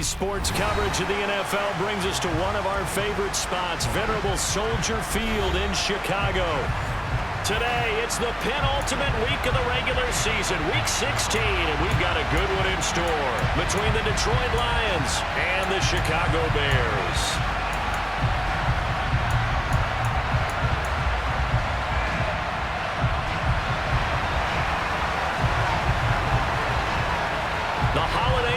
Daily sports coverage of the NFL brings us to one of our favorite spots, venerable Soldier Field in Chicago. Today, it's the penultimate week of the regular season, Week 16, and we've got a good one in store between the Detroit Lions and the Chicago Bears.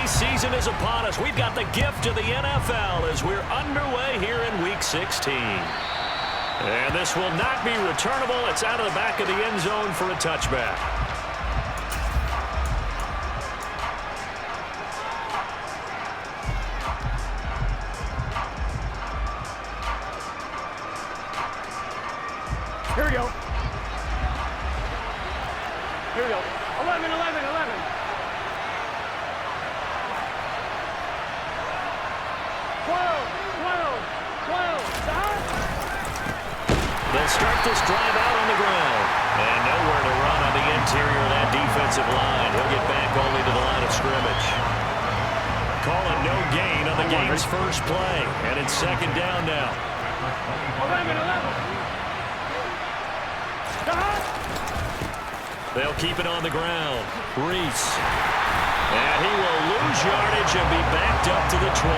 Season is upon us. We've got the gift of the NFL as we're underway here in Week 16. And this will not be returnable. It's out of the back of the end zone for a touchback. Here we go. Here we go. 11, 11, 11. They'll start this drive out on the ground. And nowhere to run on the interior of that defensive line. He'll get back only to the line of scrimmage. Calling no gain on the game's first play. And it's second down now. 11, 11. They'll keep it on the ground. Reese. And he will lose yardage and be backed up to the 24.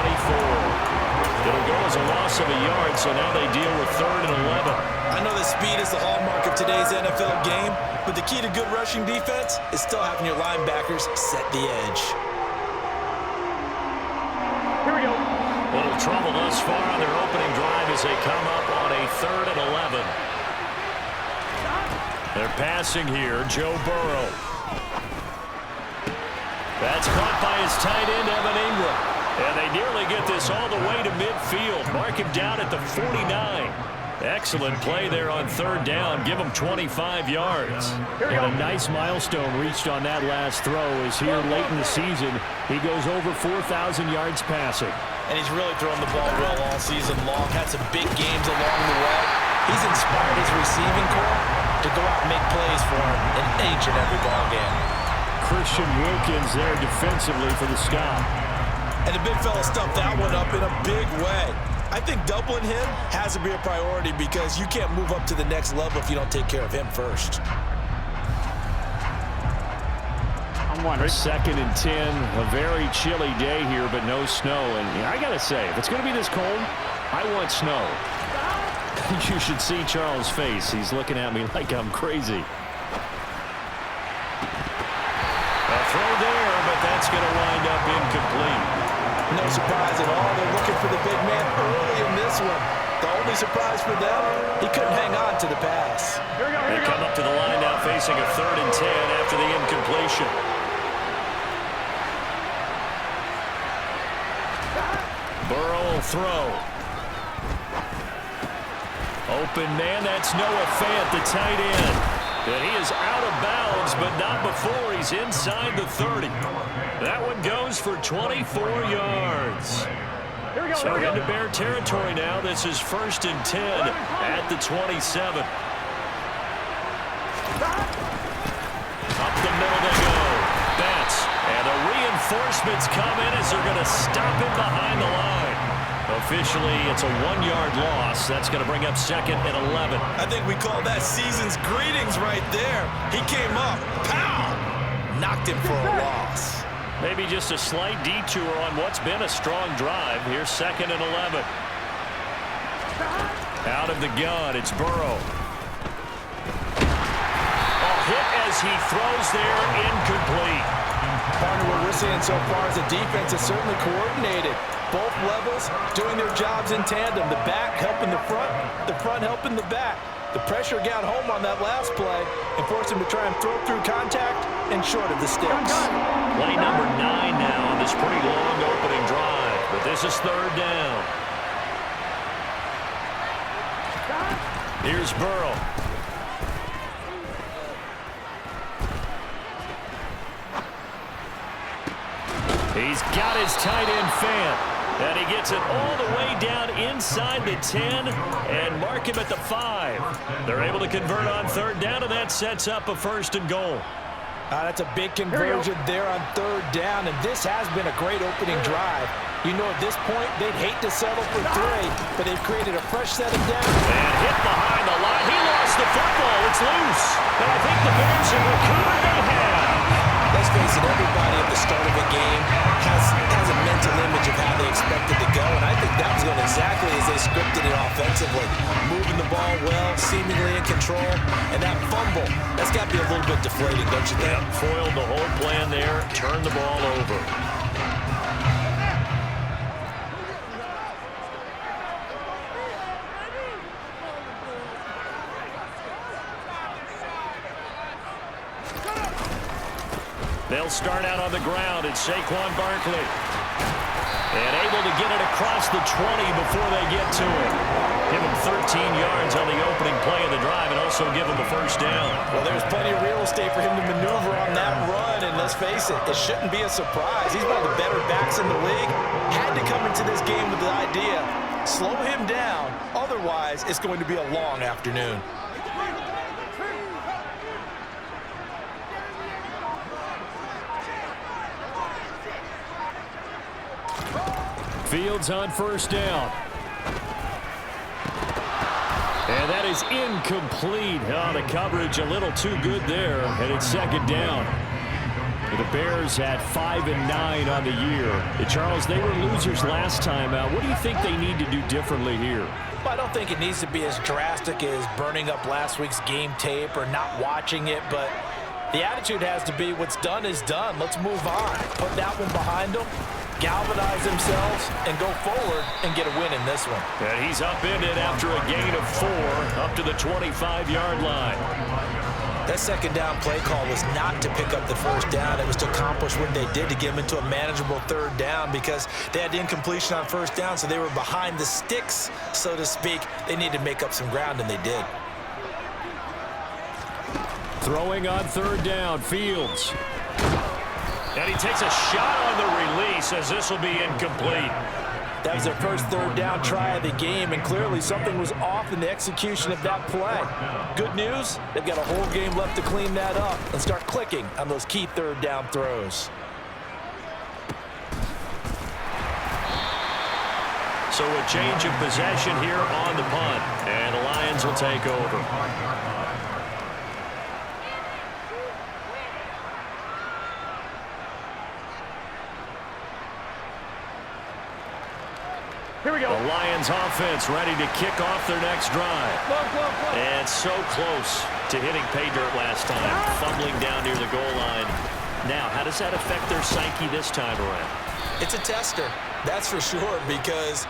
It'll go as a loss of a yard, so now they deal with 3rd and 11. I know that speed is the hallmark of today's NFL game, but the key to good rushing defense is still having your linebackers set the edge. Here we go. Little trouble thus far on their opening drive as they come up on a 3rd and 11. They're passing here, Joe Burrow. That's caught by his tight end, Evan Ingram. And they nearly get this all the way to midfield. Mark him down at the 49. Excellent play there on 3rd down. Give him 25 yards. And a nice milestone reached on that last throw is here late in the season. He goes over 4,000 yards passing. And he's really thrown the ball well all season long. Had some big games along the way. He's inspired his receiving corps to go out and make plays for him in each and every ball game. Christian Wilkins there defensively for the stop. And the big fella stuffed that one up in a big way. I think doubling him has to be a priority because you can't move up to the next level if you don't take care of him first. I'm wondering. 2nd and 10, a very chilly day here, but no snow. And I got to say, if it's going to be this cold, I want snow. You should see Charles' face. He's looking at me like I'm crazy. A throw there, but that's going to wind up incomplete. No surprise at all. They're looking for the big man early in this one. The only surprise for them, he couldn't hang on to the pass. They come up to the line now facing a 3rd and 10 after the incompletion. Burrow will throw. Open man, that's Noah Fant, the tight end. And he is out of bounds, but not before he's inside the 30. That one goes for 24 yards. Here we go. So into Bear territory now. This is 1st and 10 at the 27. Up the middle they go. Bats. And the reinforcements come in as they're going to stop him behind the line. Officially, it's a 1-yard loss. That's going to bring up 2nd and 11. I think we call that season's greetings right there. He came up, pow, knocked him for a loss. Maybe just a slight detour on what's been a strong drive. Here's 2nd and 11. Out of the gun, it's Burrow. A hit as he throws there, incomplete. Partner, what we're seeing so far is the defense is certainly coordinated. Both levels doing their jobs in tandem. The back helping the front helping the back. The pressure got home on that last play and forced him to try and throw through contact and short of the sticks. Play number 9 now on this pretty long opening drive, but this is 3rd down. Here's Burrow. He's got his tight end Fant. And he gets it all the way down inside the 10 and mark him at the 5. They're able to convert on 3rd down, and that sets up a 1st and goal. That's a big conversion there on third down, and this has been a great opening drive. You know, at this point, they'd hate to settle for 3, but they've created a fresh set of downs. And hit behind the line. He lost the football. It's loose. And I think the Bears have recovered. They have. Let's face it, everybody at the start of a game has a mental image of how they expect it to go, and I think that was going exactly as they scripted it offensively. Moving the ball well, seemingly in control, and that fumble, that's got to be a little bit deflating, don't you think? Yep, foiled the whole plan there, turned the ball over. They'll start out on the ground. It's Saquon Barkley. And able to get it across the 20 before they get to it. Give him 13 yards on the opening play of the drive and also give him a first down. Well, there's plenty of real estate for him to maneuver on that run, and let's face it, it shouldn't be a surprise. He's one of the better backs in the league. Had to come into this game with the idea, slow him down, otherwise it's going to be a long afternoon. Fields on first down. And that is incomplete. Oh, the coverage a little too good there, and it's second down. The Bears at 5-9 on the year. Charles, they were losers last time out. What do you think they need to do differently here? Well, I don't think it needs to be as drastic as burning up last week's game tape or not watching it, but the attitude has to be what's done is done. Let's move on. Put that one behind them, galvanize themselves, and go forward and get a win in this one. And he's upended after a gain of 4 up to the 25-yard line. That second down play call was not to pick up the first down. It was to accomplish what they did to get them into a manageable third down because they had incompletion on first down, so they were behind the sticks, so to speak. They needed to make up some ground, and they did. Throwing on third down, Fields. And he takes a shot on the release as this will be incomplete. That was their first third down try of the game, and clearly something was off in the execution of that play. Good news, they've got a whole game left to clean that up and start clicking on those key third down throws. So a change of possession here on the punt, and the Lions will take over. Here we go. The Lions offense ready to kick off their next drive. And so close to hitting pay dirt last time, fumbling down near the goal line. Now, how does that affect their psyche this time around? It's a tester, that's for sure, because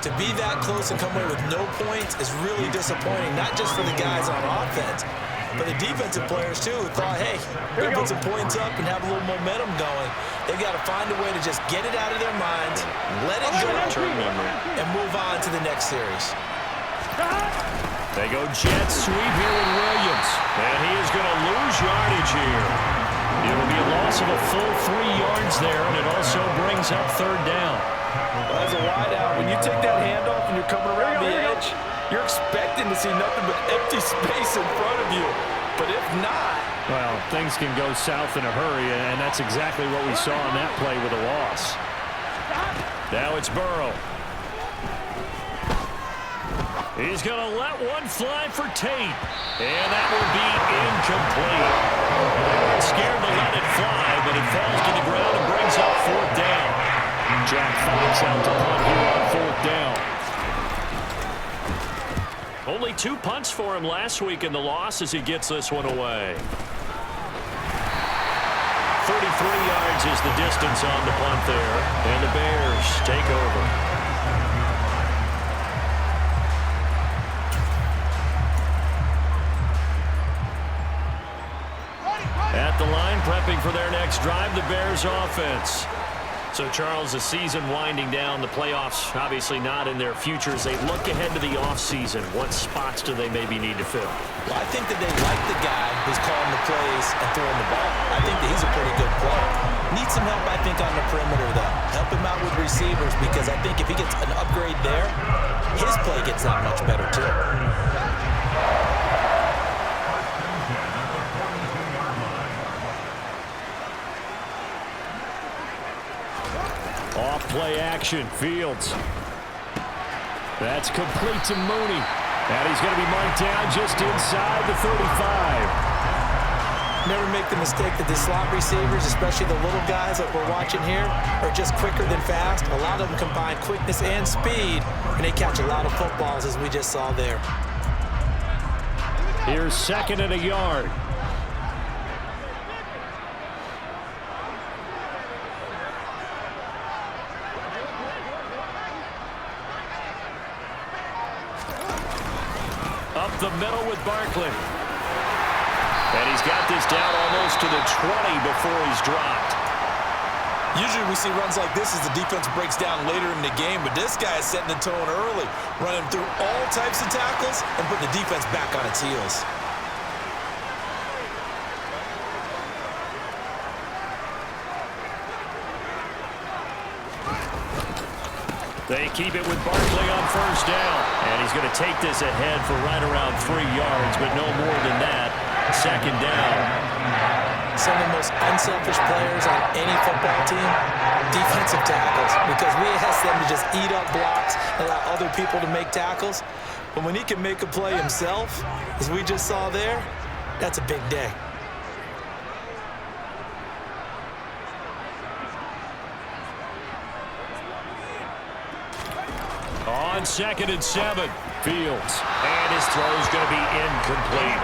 to be that close and come away with no points is really disappointing, not just for the guys on offense, but the defensive players, too, who thought, hey, we're going to put some points up and have a little momentum going. They've got to find a way to just get it out of their minds, let it go, and move on to the next series. They go jet sweep here with Williams, and he is going to lose yardage here. It will be a loss of a full 3 yards there, and it also brings up third down. Well, as a wideout, when you take that handoff and you're coming around the edge, you're expecting to see nothing but empty space in front of you. But if not... Well, things can go south in a hurry, and that's exactly what we saw on that play with a loss. Now it's Burrow. He's going to let one fly for Tate. And that will be incomplete. They weren't scared to let it fly, but it falls to the ground and brings up fourth down. Jack Fox out to punt here on fourth down. Only 2 punts for him last week in the loss as he gets this one away. 33 yards is the distance on the punt there, and the Bears take over. At the line, prepping for their next drive, the Bears offense. So, Charles, the season winding down, the playoffs obviously not in their future. As they look ahead to the offseason, what spots do they maybe need to fill? Well, I think that they like the guy who's calling the plays and throwing the ball. I think that he's a pretty good player. Needs some help, I think, on the perimeter, though. Help him out with receivers, because I think if he gets an upgrade there, his play gets that much better, too. play action. Fields. That's complete to Mooney. And he's going to be marked down just inside the 35. Never make the mistake that the slot receivers, especially the little guys that we're watching here, are just quicker than fast. A lot of them combine quickness and speed, and they catch a lot of footballs, as we just saw there. Here's 2nd and a yard. Up the middle with Barkley. And he's got this down almost to the 20 before he's dropped. Usually we see runs like this as the defense breaks down later in the game, but this guy is setting the tone early, running through all types of tackles and putting the defense back on its heels. They keep it with Barkley on 1st down. And he's going to take this ahead for right around 3 yards, but no more than that. 2nd down. Some of the most unselfish players on any football team, defensive tackles, because we ask them to just eat up blocks, allow other people to make tackles. But when he can make a play himself, as we just saw there, that's a big day. On 2nd and 7, Fields. And his throw's going to be incomplete.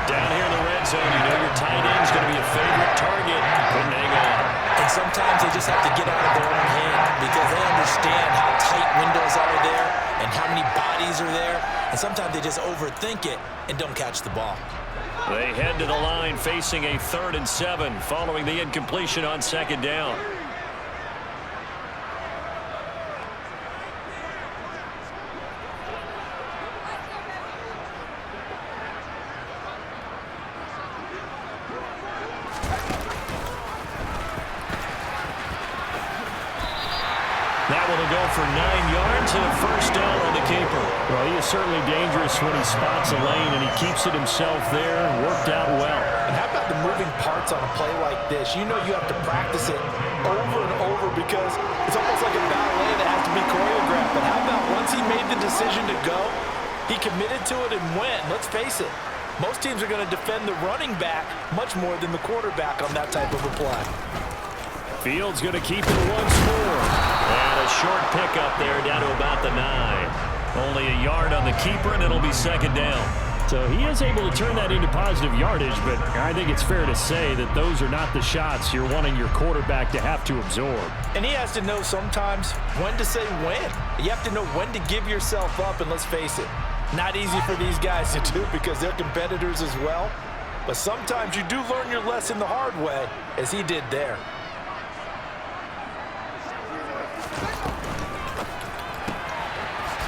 Down here in the red zone, you know your tight end's going to be a favorite target. Couldn't hang on. And sometimes they just have to get out of their own hand because they understand how tight windows are there and how many bodies are there. And sometimes they just overthink it and don't catch the ball. They head to the line facing a 3rd and 7 following the incompletion on 2nd down. That one will go for 9 yards and a 1st down on the keeper. Well, he is certainly dangerous when he spots a lane, and he keeps it himself there. Worked out well. And how about the moving parts on a play like this? You know you have to practice it over and over because it's almost like a ballet that has to be choreographed. But how about once he made the decision to go, he committed to it and went. Let's face it, most teams are going to defend the running back much more than the quarterback on that type of a play. Fields going to keep it once more. And a short pickup there down to about the 9. Only a yard on the keeper, and it'll be 2nd down. So he is able to turn that into positive yardage, but I think it's fair to say that those are not the shots you're wanting your quarterback to have to absorb. And he has to know sometimes when to say when. You have to know when to give yourself up, and let's face it, not easy for these guys to do because they're competitors as well. But sometimes you do learn your lesson the hard way, as he did there.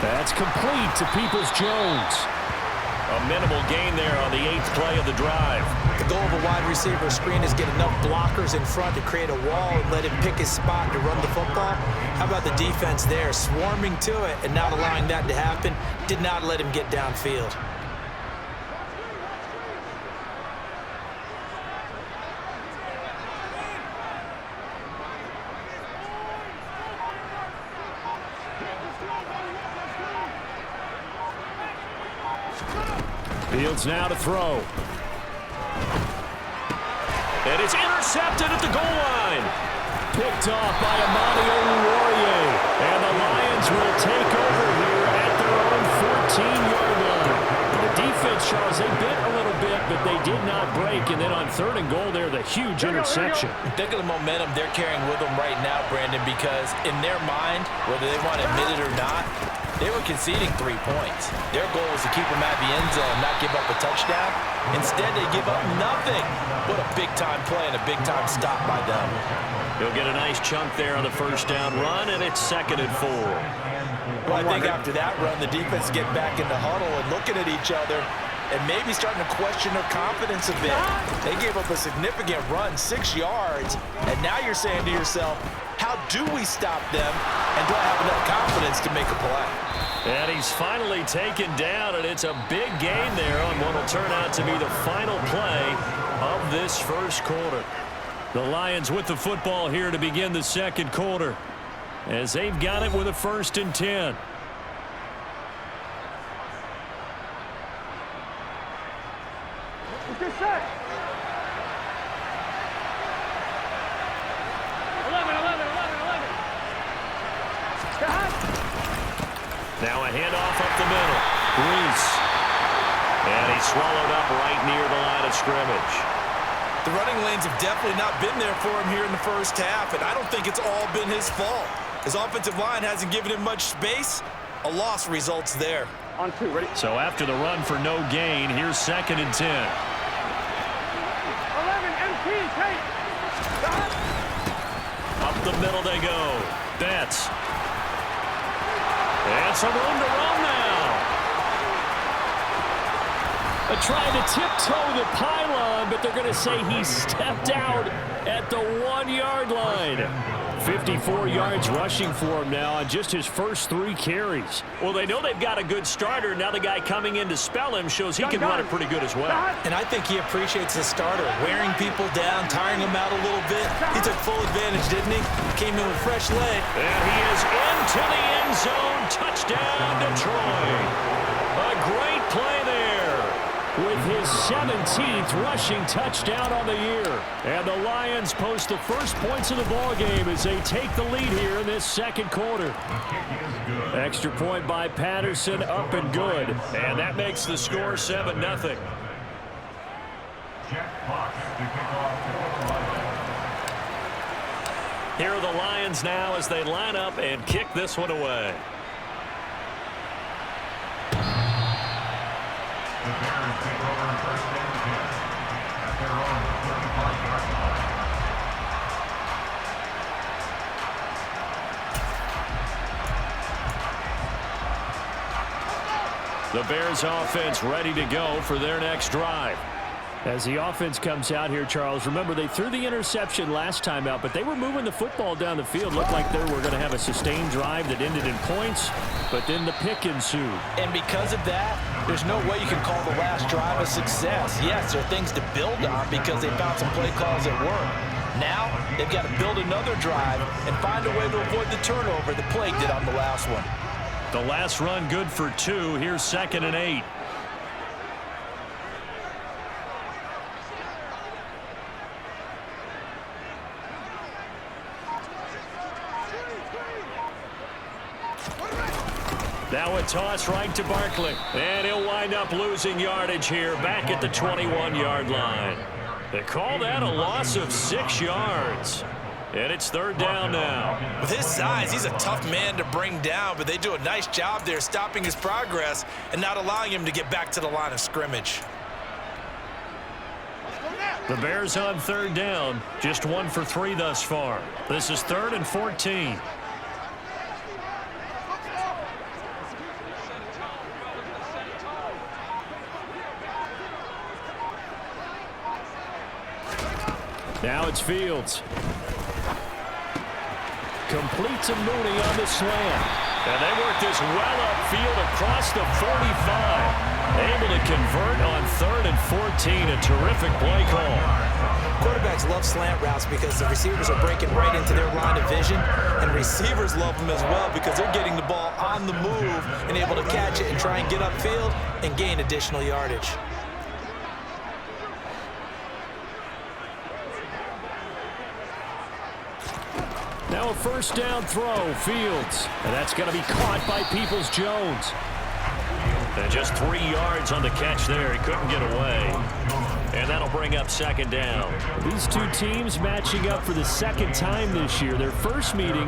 That's complete to Peoples-Jones. A minimal gain there on the 8th play of the drive. The goal of a wide receiver screen is get enough blockers in front to create a wall and let him pick his spot to run the football. How about the defense there, swarming to it and not allowing that to happen? Did not let him get downfield. Fields now to throw. And it's intercepted at the goal line. Picked off by Amani Oruwariye. And the Lions will take over here at their own 14-yard line. The defense, Charles, they bit a little bit, but they did not break. And then on 3rd and goal there, the huge interception. Think of the momentum they're carrying with them right now, Brandon, because in their mind, whether they want to admit it or not, they were conceding 3 points. Their goal was to keep them at the end zone, not give up a touchdown. Instead, they give up nothing. What a big-time play and a big-time stop by them. He'll get a nice chunk there on the 1st down run, and it's 2nd and 4. Well, I think after that run, the defense get back in the huddle and looking at each other and maybe starting to question their confidence a bit. They gave up a significant run, 6 yards, and now you're saying to yourself, how do we stop them, and do I have enough confidence to make a play? And he's finally taken down, and it's a big gain there on what will turn out to be the final play of this 1st quarter. The Lions with the football here to begin the 2nd quarter. as they've got it with a 1st and 10. What's your set? 11. Now a handoff up the middle. Reese. And he's swallowed up right near the line of scrimmage. The running lanes have definitely not been there for him here in the first half, and I don't think it's all been his fault. His offensive line hasn't given him much space. A loss results there. On 2, ready? So after the run for no gain, here's 2nd and 10. 11, MP, take. Up the middle they go. Betts. And some room to run now. Trying to tiptoe the pylon, but they're going to say he stepped out at the 1-yard line. 54 yards rushing for him now on just his first 3 carries. Well, they know they've got a good starter. Now the guy coming in to spell him shows he can run it pretty good as well. And I think he appreciates his starter, wearing people down, tiring them out a little bit. He took full advantage, didn't he? Came in with fresh leg. And he is into the end zone. Touchdown, Detroit. A great play there. With his 17th rushing touchdown on the year. And the Lions post the first points of the ball game as they take the lead here in this 2nd quarter. Extra point by Patterson, up and good. And that makes the score 7-0. Here are the Lions now as they line up and kick this one away. The Bears offense ready to go for their next drive. As the offense comes out here, Charles, remember they threw the interception last time out, but they were moving the football down the field. Looked like they were going to have a sustained drive that ended in points, but then the pick ensued. And because of that, there's no way you can call the last drive a success. Yes, there are things to build on because they found some play calls that work. Now, they've got to build another drive and find a way to avoid the turnover the Plague did on the last one. The last run good for 2. Here's 2nd and 8. Now a toss right to Barkley. And he'll wind up losing yardage here back at the 21-yard line. They call that a loss of 6 yards. And it's 3rd down now. With his size, he's a tough man to bring down, but they do a nice job there stopping his progress and not allowing him to get back to the line of scrimmage. The Bears on 3rd down, just 1 for 3 thus far. This is 3rd and 14. Now it's Fields. Complete to Mooney on the slant. And they work this well upfield across the 45. Able to convert on 3rd and 14. A terrific play call. Quarterbacks love slant routes because the receivers are breaking right into their line of vision, and receivers love them as well because they're getting the ball on the move and able to catch it and try and get upfield and gain additional yardage. Now a 1st down throw, Fields. And that's going to be caught by Peoples-Jones. And just 3 yards on the catch there. He couldn't get away. And that'll bring up 2nd down. These 2 teams matching up for the 2nd time this year. Their first meeting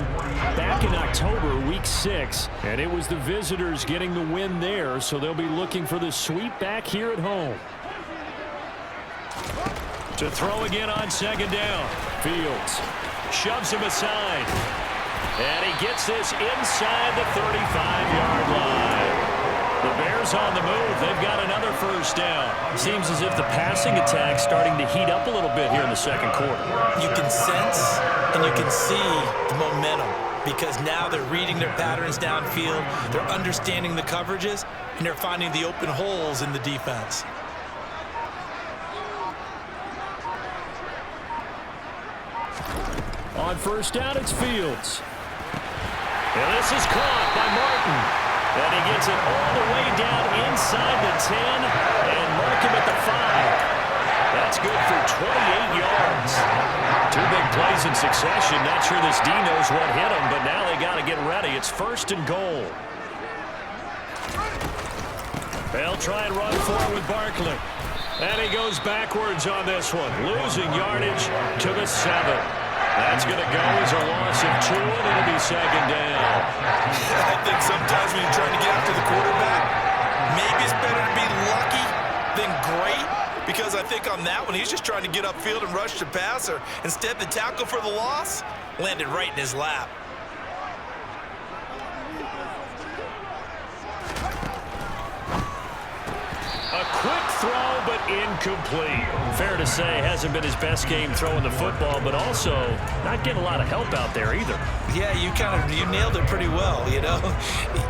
back in October, week 6. And it was the visitors getting the win there, so they'll be looking for the sweep back here at home. To throw again on 2nd down. Fields shoves him aside. And he gets this inside the 35-yard line. The Bears on the move. They've got another 1st down. Seems as if the passing attack's starting to heat up a little bit here in the 2nd quarter. You can sense and you can see the momentum because now they're reading their patterns downfield, they're understanding the coverages, and they're finding the open holes in the defense. On 1st down, it's Fields. And this is caught by Martin. And he gets it all the way down inside the 10 and mark him at the 5. That's good for 28 yards. 2 big plays in succession. Not sure this D knows what hit him, but now they got to get ready. It's 1st and goal. They'll try and run forward with Barkley. And he goes backwards on this one, losing yardage to the 7. That's going to go as a loss of 2, and it'll be 2nd down. I think sometimes when you're trying to get after the quarterback, maybe it's better to be lucky than great, because I think on that one, he's just trying to get upfield and rush the passer. Instead, the tackle for the loss landed right in his lap. A quick throw, but incomplete. Fair to say, hasn't been his best game throwing the football, but also not getting a lot of help out there either. Yeah, you nailed it pretty well, you know.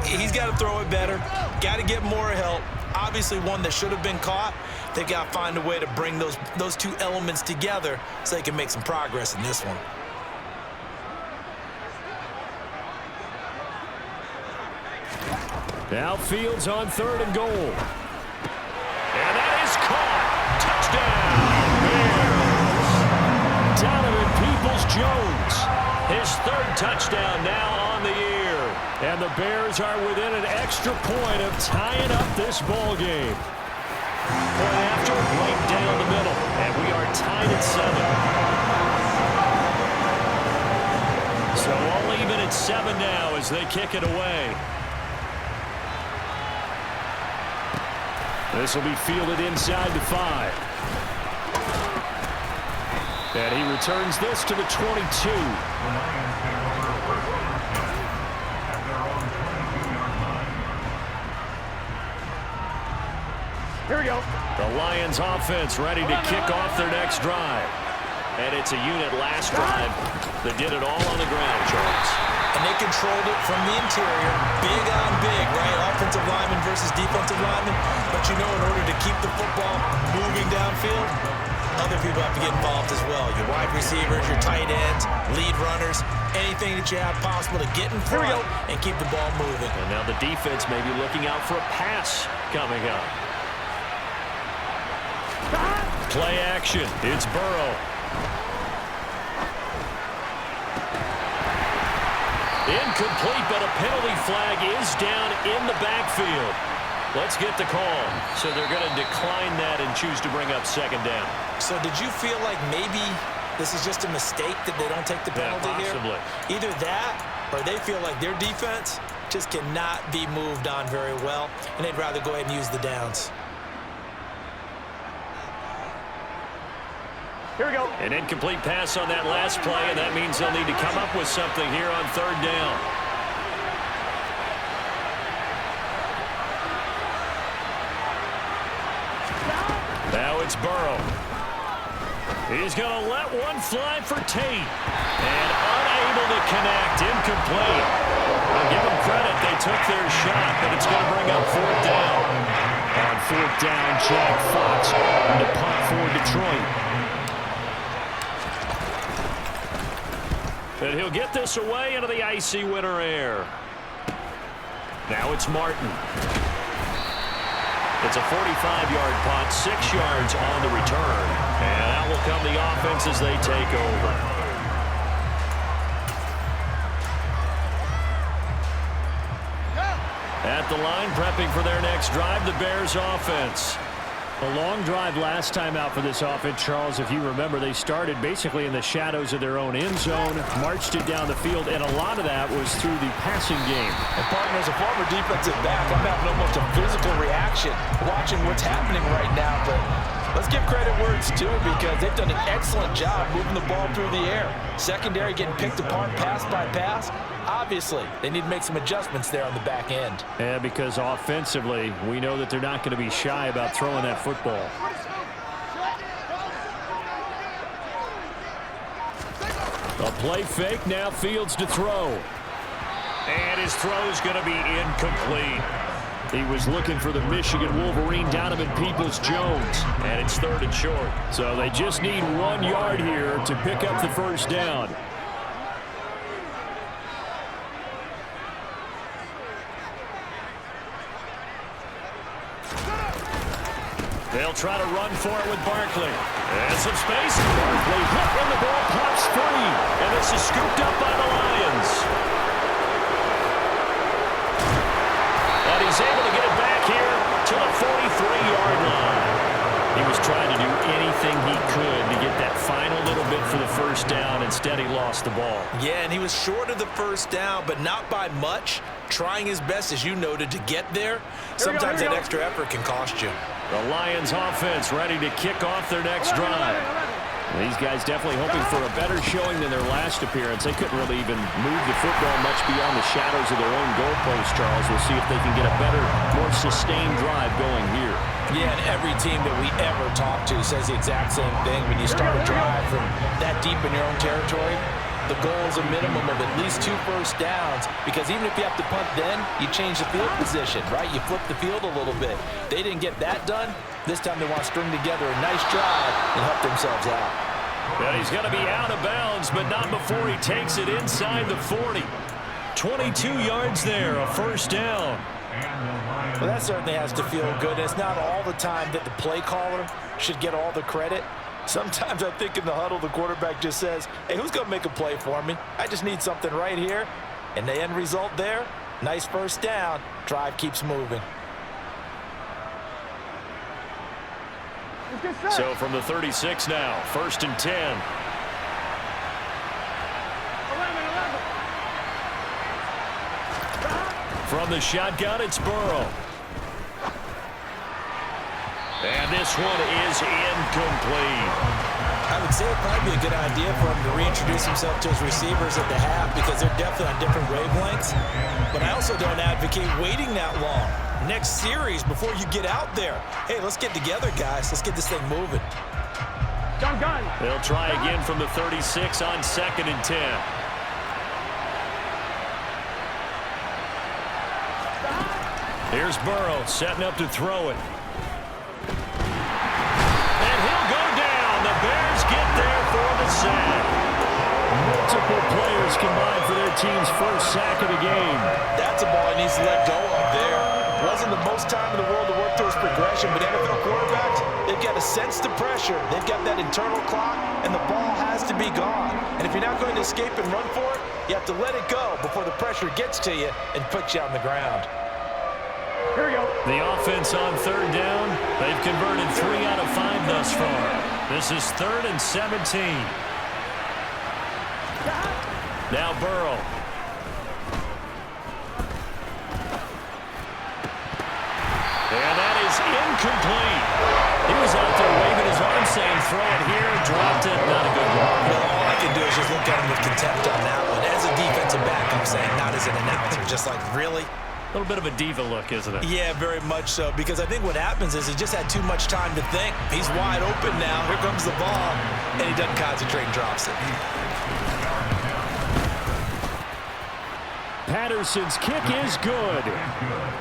He's got to throw it better, got to get more help. Obviously one that should have been caught. They've got to find a way to bring those 2 elements together so they can make some progress in this one. Now Fields on 3rd and goal. And that is caught. Touchdown, Bears. Donovan Peoples-Jones. His 3rd touchdown now on the year. And the Bears are within an extra point of tying up this ball game. Point after, right down the middle. And we are tied at 7. So all even at 7 now as they kick it away. This will be fielded inside the 5. And he returns this to the 22. Here we go. The Lions offense ready to kick off their next drive. And it's a unit last drive that did it all on the ground, Charles. And they controlled it from the interior, big on big, right? Offensive lineman versus defensive lineman. But you know, in order to keep the football moving downfield, other people have to get involved as well. Your wide receivers, your tight ends, lead runners, anything that you have possible to get in front and keep the ball moving. And now the defense may be looking out for a pass coming up. Play action. It's Burrow. Incomplete, but a penalty flag is down in the backfield. Let's get the call. So they're going to decline that and choose to bring up 2nd down. So did you feel like maybe this is just a mistake that they don't take the penalty possibly. here? Either that or they feel like their defense just cannot be moved on very well, and they'd rather go ahead and use the downs. Here we go. An incomplete pass on that last play, and that means they'll need to come up with something here on 3rd down. Now it's Burrow. He's going to let one fly for Tate. And unable to connect. Incomplete. I'll give them credit. They took their shot, but it's going to bring up 4th down. On 4th down, Jack Fox to punt for Detroit. And he'll get this away into the icy winter air. Now it's Martin. It's a 45-yard punt, 6 yards on the return. And out will come the offense as they take over. At the line, prepping for their next drive, the Bears offense. A long drive last time out for this offense, Charles. If you remember, they started basically in the shadows of their own end zone, marched it down the field, and a lot of that was through the passing game. And partner, as a former defensive back, I'm having almost a physical reaction watching what's happening right now. But let's give credit where it's due, because they've done an excellent job moving the ball through the air. Secondary getting picked apart pass by pass. Obviously, they need to make some adjustments there on the back end. Yeah, because offensively, we know that they're not going to be shy about throwing that football. A play fake, now Fields to throw. And his throw is going to be incomplete. He was looking for the Michigan Wolverine, Donovan Peoples-Jones. And it's 3rd and short. So they just need 1 yard here to pick up the 1st down. try to run for it with Barkley. And some space. Barkley hit and the ball pops free. And this is scooped up by the Lions. And he's able to get it back here to the 43-yard line. He was trying to do anything he could to get that final little bit for the first down. Instead, he lost the ball. Yeah, and he was short of the first down, but not by much. Trying his best, as you noted, to get there. Sometimes that extra effort can cost you. The Lions offense ready to kick off their next drive. These guys definitely hoping for a better showing than their last appearance. They couldn't really even move the football much beyond the shadows of their own goalpost, Charles. We'll see if they can get a better, more sustained drive going here. Yeah, and every team that we ever talk to says the exact same thing. When you start a drive from that deep in your own territory, the goal is a minimum of at least 2 first downs, because even if you have to punt then, you change the field position, right? You flip the field a little bit. They didn't get that done. This time they want to string together a nice drive and help themselves out. And he's going to be out of bounds, but not before he takes it inside the 40. 22 yards there, a first down. Well, that certainly has to feel good. It's not all the time that the play caller should get all the credit. Sometimes I think in the huddle, the quarterback just says, hey, who's going to make a play for me? I just need something right here. And the end result there, nice first down. Drive keeps moving. So from the 36 now, 1st and 10. 11. From the shotgun, it's Burrow. And this one is incomplete. I would say it'd probably be a good idea for him to reintroduce himself to his receivers at the half, because they're definitely on different wavelengths. But I also don't advocate waiting that long. Next series before you get out there. Hey, let's get together, guys. Let's get this thing moving. Gun. They'll try again from the 36 on 2nd and 10. Here's Burrow setting up to throw it. And he'll go down. The Bears get there for the sack. Multiple players combined for their team's first sack of the game. That's a ball he needs to let go of there. Wasn't the most time in the world to work through his progression, but NFL quarterbacks, they've got to sense the pressure. They've got that internal clock, and the ball has to be gone. And if you're not going to escape and run for it, you have to let it go before the pressure gets to you and puts you on the ground. Here we go. The offense on 3rd down. They've converted 3 out of 5 thus far. This is 3rd and 17. Now Burrow. And that is incomplete. He was out there waving his arm saying throw it here, dropped it, not a good one. Well, all I can do is just look at him with contempt on that one. As a defensive back, I'm saying, not as an announcer. Just like, really? A little bit of a diva look, isn't it? Yeah, very much so, because I think what happens is he just had too much time to think. He's wide open now. Here comes the ball, and he doesn't concentrate and drops it. Patterson's kick is good.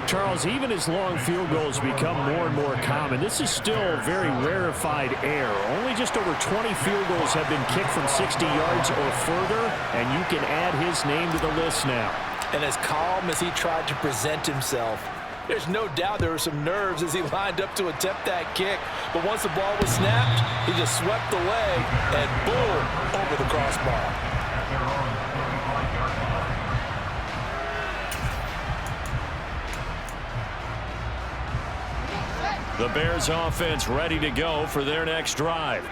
Charles, even as long field goals become more and more common, this is still very rarefied air. Only just over 20 field goals have been kicked from 60 yards or further, and you can add his name to the list now. And as calm as he tried to present himself, there's no doubt there were some nerves as he lined up to attempt that kick. But once the ball was snapped, he just swept the leg and boom, over the crossbar. The Bears offense ready to go for their next drive.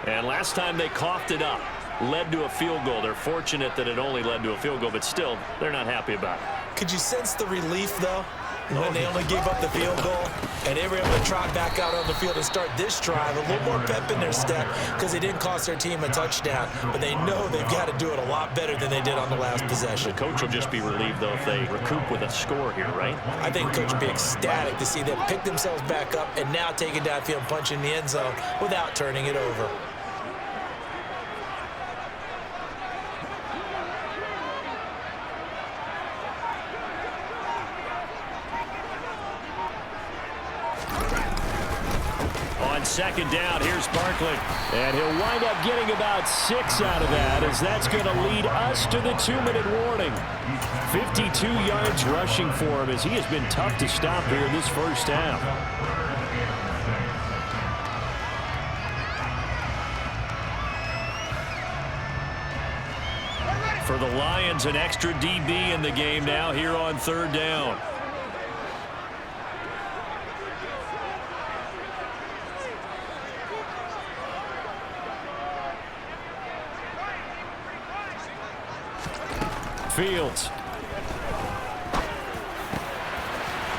And last time they coughed it up, led to a field goal. They're fortunate that it only led to a field goal, but still, they're not happy about it. Could you sense the relief, though, when they only gave up the field goal and they were able to trot back out on the field and start this drive? A little more pep in their step because they didn't cost their team a touchdown, but they know they've got to do it a lot better than they did on the last possession. The coach will just be relieved, though, if they recoup with a score here, right? I think the coach will be ecstatic to see them pick themselves back up and now take it downfield and punch in the end zone without turning it over. On 2nd down, here's Barkley. And he'll wind up getting about 6 out of that, as that's going to lead us to the 2-minute warning. 52 yards rushing for him, as he has been tough to stop here in this first half. For the Lions, an extra DB in the game now here on 3rd down. Fields.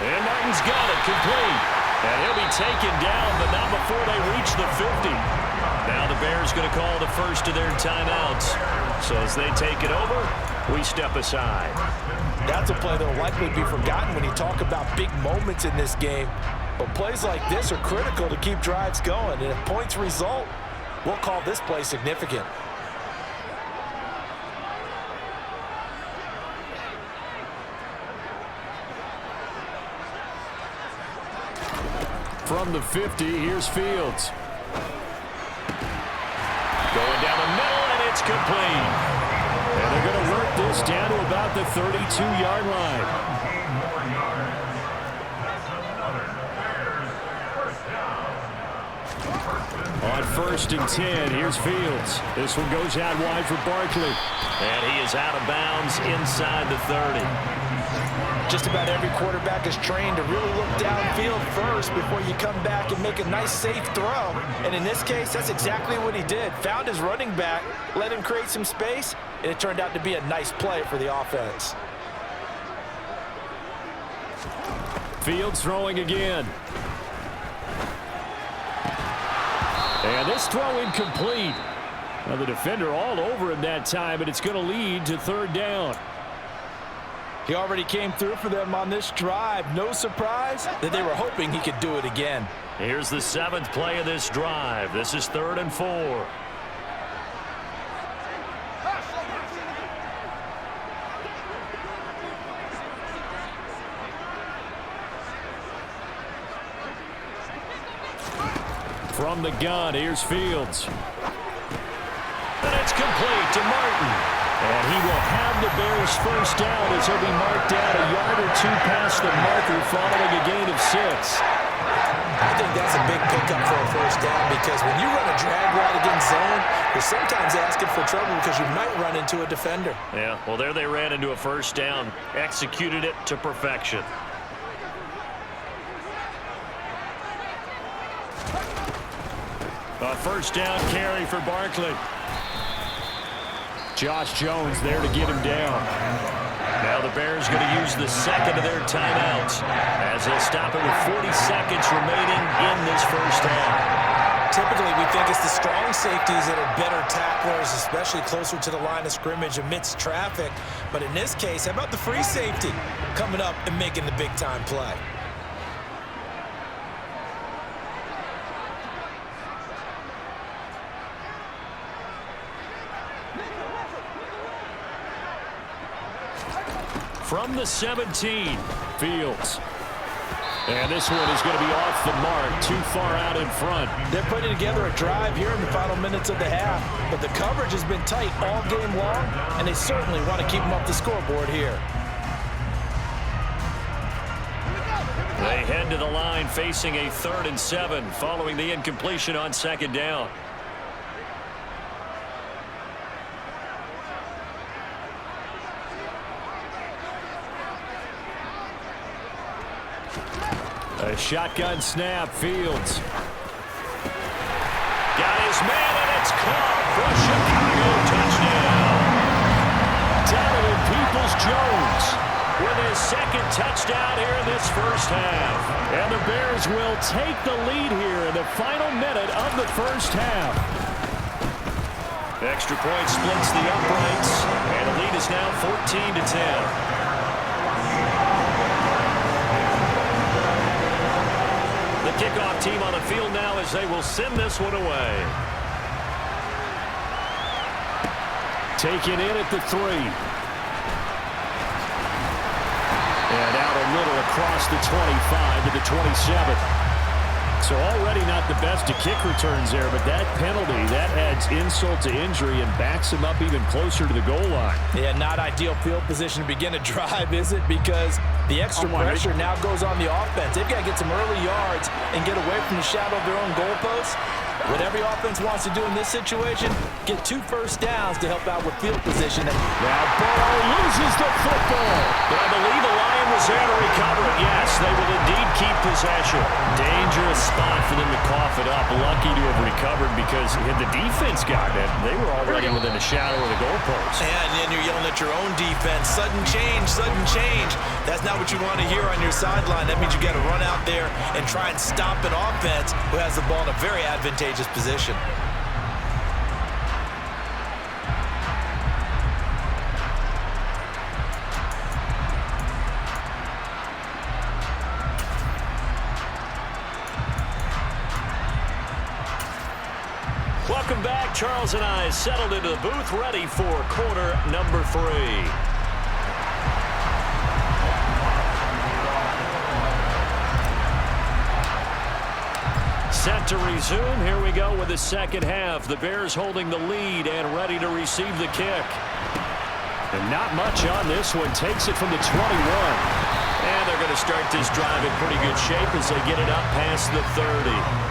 And Martin's got it, complete. And he'll be taken down, but not before they reach the 50. Now the Bears going to call the first of their timeouts. So as they take it over, we step aside. That's a play that will likely be forgotten when you talk about big moments in this game. But plays like this are critical to keep drives going. And if points result, we'll call this play significant. From the 50, here's Fields. Going down the middle, and it's complete. And they're going to work this down to about the 32-yard line. On 1st and 10, here's Fields. This one goes out wide for Barkley. And he is out of bounds inside the 30. Just about every quarterback is trained to really look downfield first before you come back and make a nice, safe throw. And in this case, that's exactly what he did. Found his running back, let him create some space, and it turned out to be a nice play for the offense. Fields throwing again. And this throw incomplete. Now the defender all over him that time, but it's going to lead to 3rd down. He already came through for them on this drive. No surprise that they were hoping he could do it again. Here's the 7th play of this drive. This is 3rd and 4. From the gun, here's Fields. And it's complete to Martin. And he will have the Bears first down as he'll be marked down a yard or 2 past the marker following a gain of 6. I think that's a big pickup for a first down because when you run a drag route against zone, you're sometimes asking for trouble because you might run into a defender. Yeah, well, there they ran into a first down, executed it to perfection. A first down carry for Barkley. Josh Jones there to get him down. Now the Bears going to use the 2nd of their timeouts as they'll stop it with 40 seconds remaining in this first half. Typically, we think it's the strong safeties that are better tacklers, especially closer to the line of scrimmage amidst traffic. But in this case, how about the free safety coming up and making the big-time play? From the 17, Fields. And this one is going to be off the mark, too far out in front. They're putting together a drive here in the final minutes of the half, but the coverage has been tight all game long, and they certainly want to keep them off the scoreboard here. They head to the line facing a 3rd and 7 following the incompletion on 2nd down. A shotgun snap, Fields. Got his man, and it's caught for a Chicago touchdown. Donovan Peoples-Jones with his 2nd touchdown here in this first half. And the Bears will take the lead here in the final minute of the first half. Extra point splits the uprights, and the lead is now 14-10. The kickoff team on the field now as they will send this one away. Taken in at the 3. And out a little across the 25 to the 27. So already not the best of kick returns there, but that penalty, that adds insult to injury and backs him up even closer to the goal line. Yeah, not ideal field position to begin a drive, is it? Because the extra pressure now goes on the offense. They've got to get some early yards and get away from the shadow of their own goalposts. What every offense wants to do in this situation, get 2 first downs to help out with field position. Now Burrow loses the football. But I believe the Lion was there to recover it. Yes, they will indeed keep possession. Dangerous spot for them to cough it up. Lucky to have recovered because had the defense gotten it, they were already within a shadow of the goalpost. And then you're yelling at your own defense. Sudden change, sudden change. That's not what you want to hear on your sideline. That means you got to run out there and try and stop an offense who has the ball in a very advantageous position. Welcome back. Charles and I settled into the booth, ready for quarter number 3. Set to resume. Here we go with the second half. The Bears holding the lead and ready to receive the kick. And not much on this one. Takes it from the 21. And they're going to start this drive in pretty good shape as they get it up past the 30.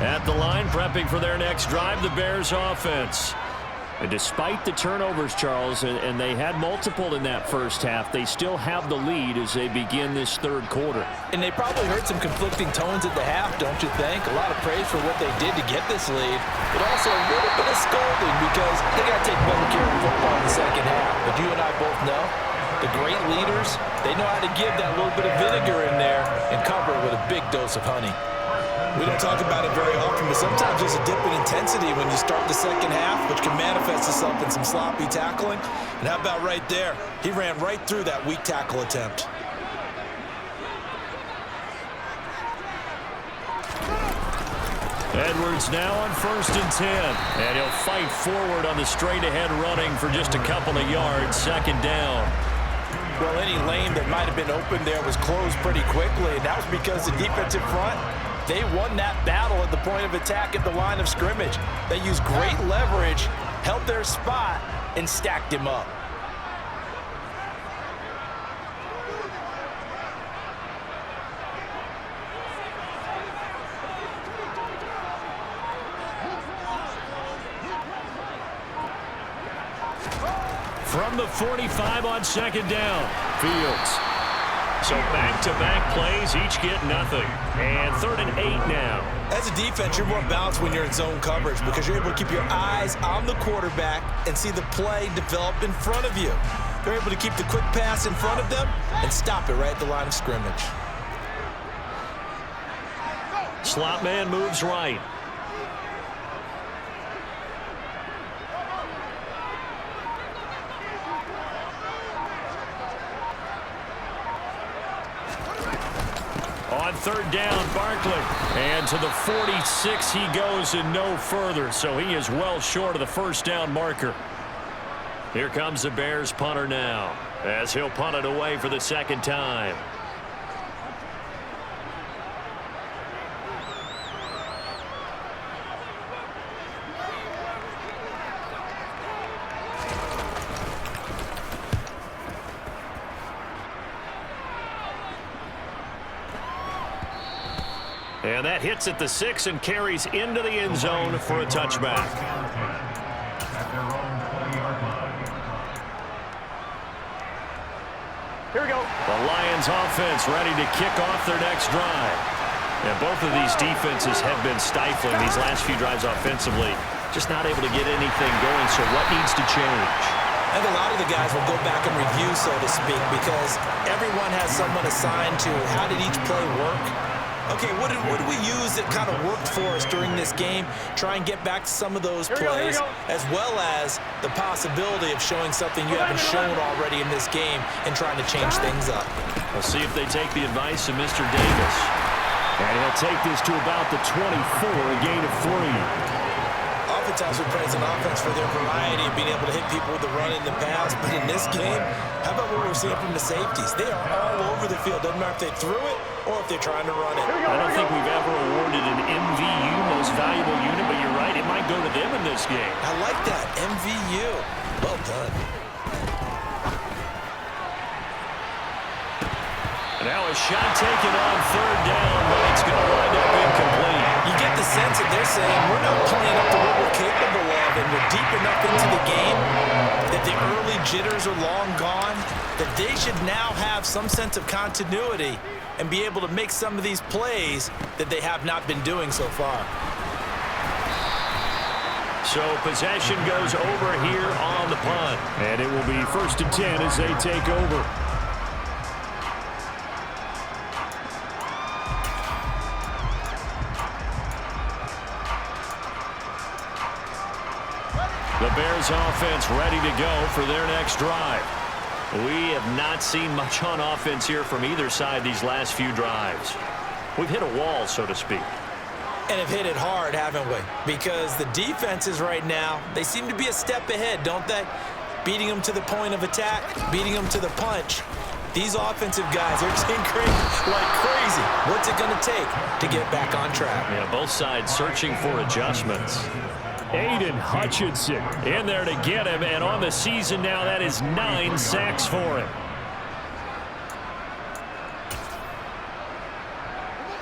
At the line, prepping for their next drive, the Bears offense. And despite the turnovers, Charles, and they had multiple in that first half, they still have the lead as they begin this third quarter. And they probably heard some conflicting tones at the half, don't you think? A lot of praise for what they did to get this lead, but also a little bit of scolding because they got to take better care of football in the second half. But you and I both know the great leaders, they know how to give that little bit of vinegar in there and cover it with a big dose of honey. We don't talk about it very often, but sometimes there's a dip in intensity when you start the second half, which can manifest itself in some sloppy tackling. And how about right there? He ran right through that weak tackle attempt. Edwards now on 1st and 10. And he'll fight forward on the straight-ahead running for just a couple of yards. Second down. Well, any lane that might have been open there was closed pretty quickly, and that was because the defensive front, they won that battle at the point of attack at the line of scrimmage. They used great leverage, held their spot, and stacked him up. From the 45 on second down, Fields. So back-to-back plays, each get nothing. And 3rd and 8 now. As a defense, you're more balanced when you're in zone coverage because you're able to keep your eyes on the quarterback and see the play develop in front of you. You're able to keep the quick pass in front of them and stop it right at the line of scrimmage. Slot man moves right. On 3rd down, Barkley. And to the 46 he goes and no further. So he is well short of the first down marker. Here comes the Bears punter now as he'll punt it away for the second time. And that hits at the 6 and carries into the end zone for a touchback. Here we go. The Lions offense ready to kick off their next drive. And both of these defenses have been stifling these last few drives offensively. Just not able to get anything going, so what needs to change? I think a lot of the guys will go back and review, so to speak, because everyone has someone assigned to how did each play work. Okay, what did we use that kind of worked for us during this game? Try and get back to some of those plays, as well as the possibility of showing something you haven't shown already in this game and trying to change things up. We'll see if they take the advice of Mr. Davis. And he'll take this to about the 24, a gain of 3. Oftentimes we praise an offense for their variety of being able to hit people with the run and the pass, but in this game, how about what we're seeing from the safeties? They are all over the field. Doesn't matter if they threw it or if they're trying to run it. I don't think we've ever awarded an MVU, most valuable unit, but you're right, it might go to them in this game. I like that, MVU. Well done. Now a shot taken on third down, but it's going to wind up incomplete. You get the sense that they're saying we're not playing up to what we're capable of, and we're deep enough into the game that the early jitters are long gone, that they should now have some sense of continuity and be able to make some of these plays that they have not been doing so far. So possession goes over here on the punt. And it will be 1st and 10 as they take over. The Bears offense ready to go for their next drive. We have not seen much on offense here from either side these last few drives. We've hit a wall, so to speak. And have hit it hard, haven't we? Because the defenses right now, they seem to be a step ahead, don't they? Beating them to the point of attack, beating them to the punch. These offensive guys are tinkering like crazy. What's it going to take to get back on track? Yeah, both sides searching for adjustments. Aiden Hutchinson in there to get him, and on the season now, that is 9 sacks for him.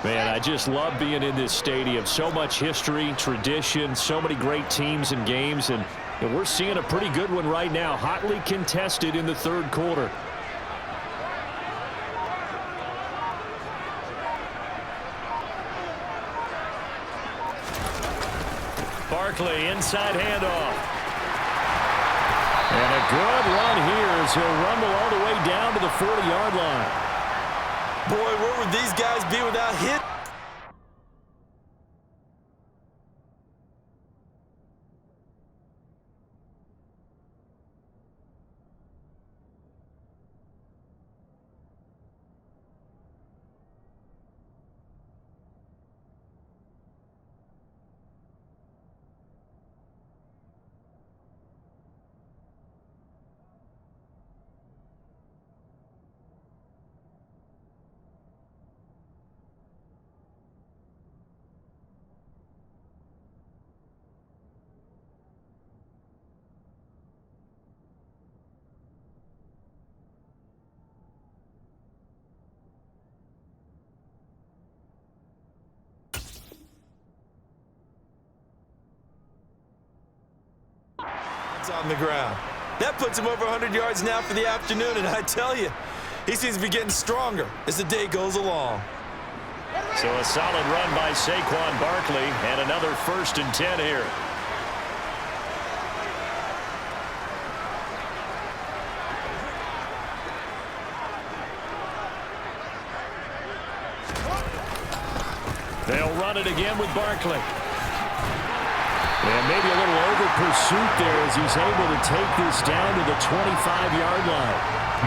Man, I just love being in this stadium. So much history, tradition, so many great teams and games, and we're seeing a pretty good one right now, hotly contested in the third quarter. Barkley, inside handoff. And a good run here as he'll rumble all the way down to the 40-yard line. Boy, where would these guys be without hit? On the ground. That puts him over 100 yards now for the afternoon, and I tell you, he seems to be getting stronger as the day goes along. So a solid run by Saquon Barkley, and another 1st and 10 here. They'll run it again with Barkley. And maybe a little over-pursuit there as he's able to take this down to the 25-yard line.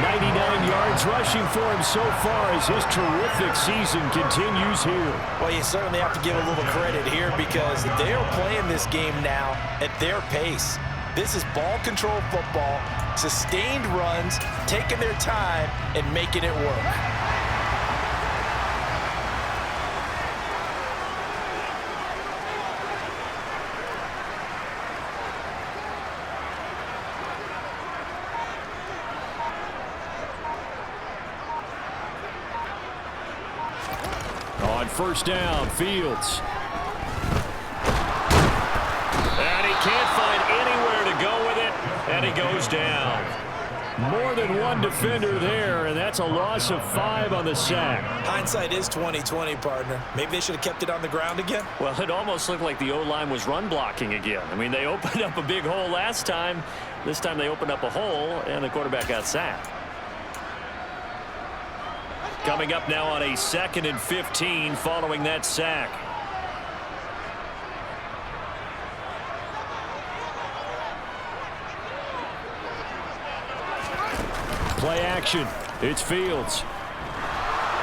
99 yards rushing for him so far as his terrific season continues here. Well, you certainly have to give a little credit here because they're playing this game now at their pace. This is ball control football, sustained runs, taking their time, and making it work. On 1st down, Fields. And he can't find anywhere to go with it, and he goes down. More than one defender there, and that's a loss of 5 on the sack. Hindsight is 20/20, partner. Maybe they should have kept it on the ground again. Well, it almost looked like the O-line was run blocking again. I mean, they opened up a big hole last time. This time they opened up a hole, and the quarterback got sacked. Coming up now on a 2nd and 15 following that sack. Play action. It's Fields.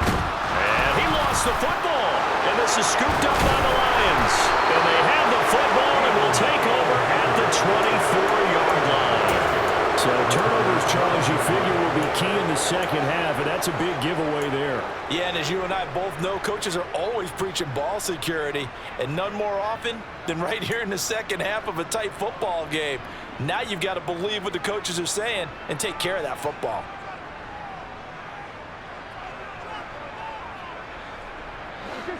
And he lost the football. And this is scooped up by the Lions. And they have the football and will take over at the 24-yard line. So turnovers, Charles, you figure will be key in the second half, and that's a big giveaway there. Yeah, and as you and I both know, coaches are always preaching ball security, and none more often than right here in the second half of a tight football game. Now you've got to believe what the coaches are saying and take care of that football.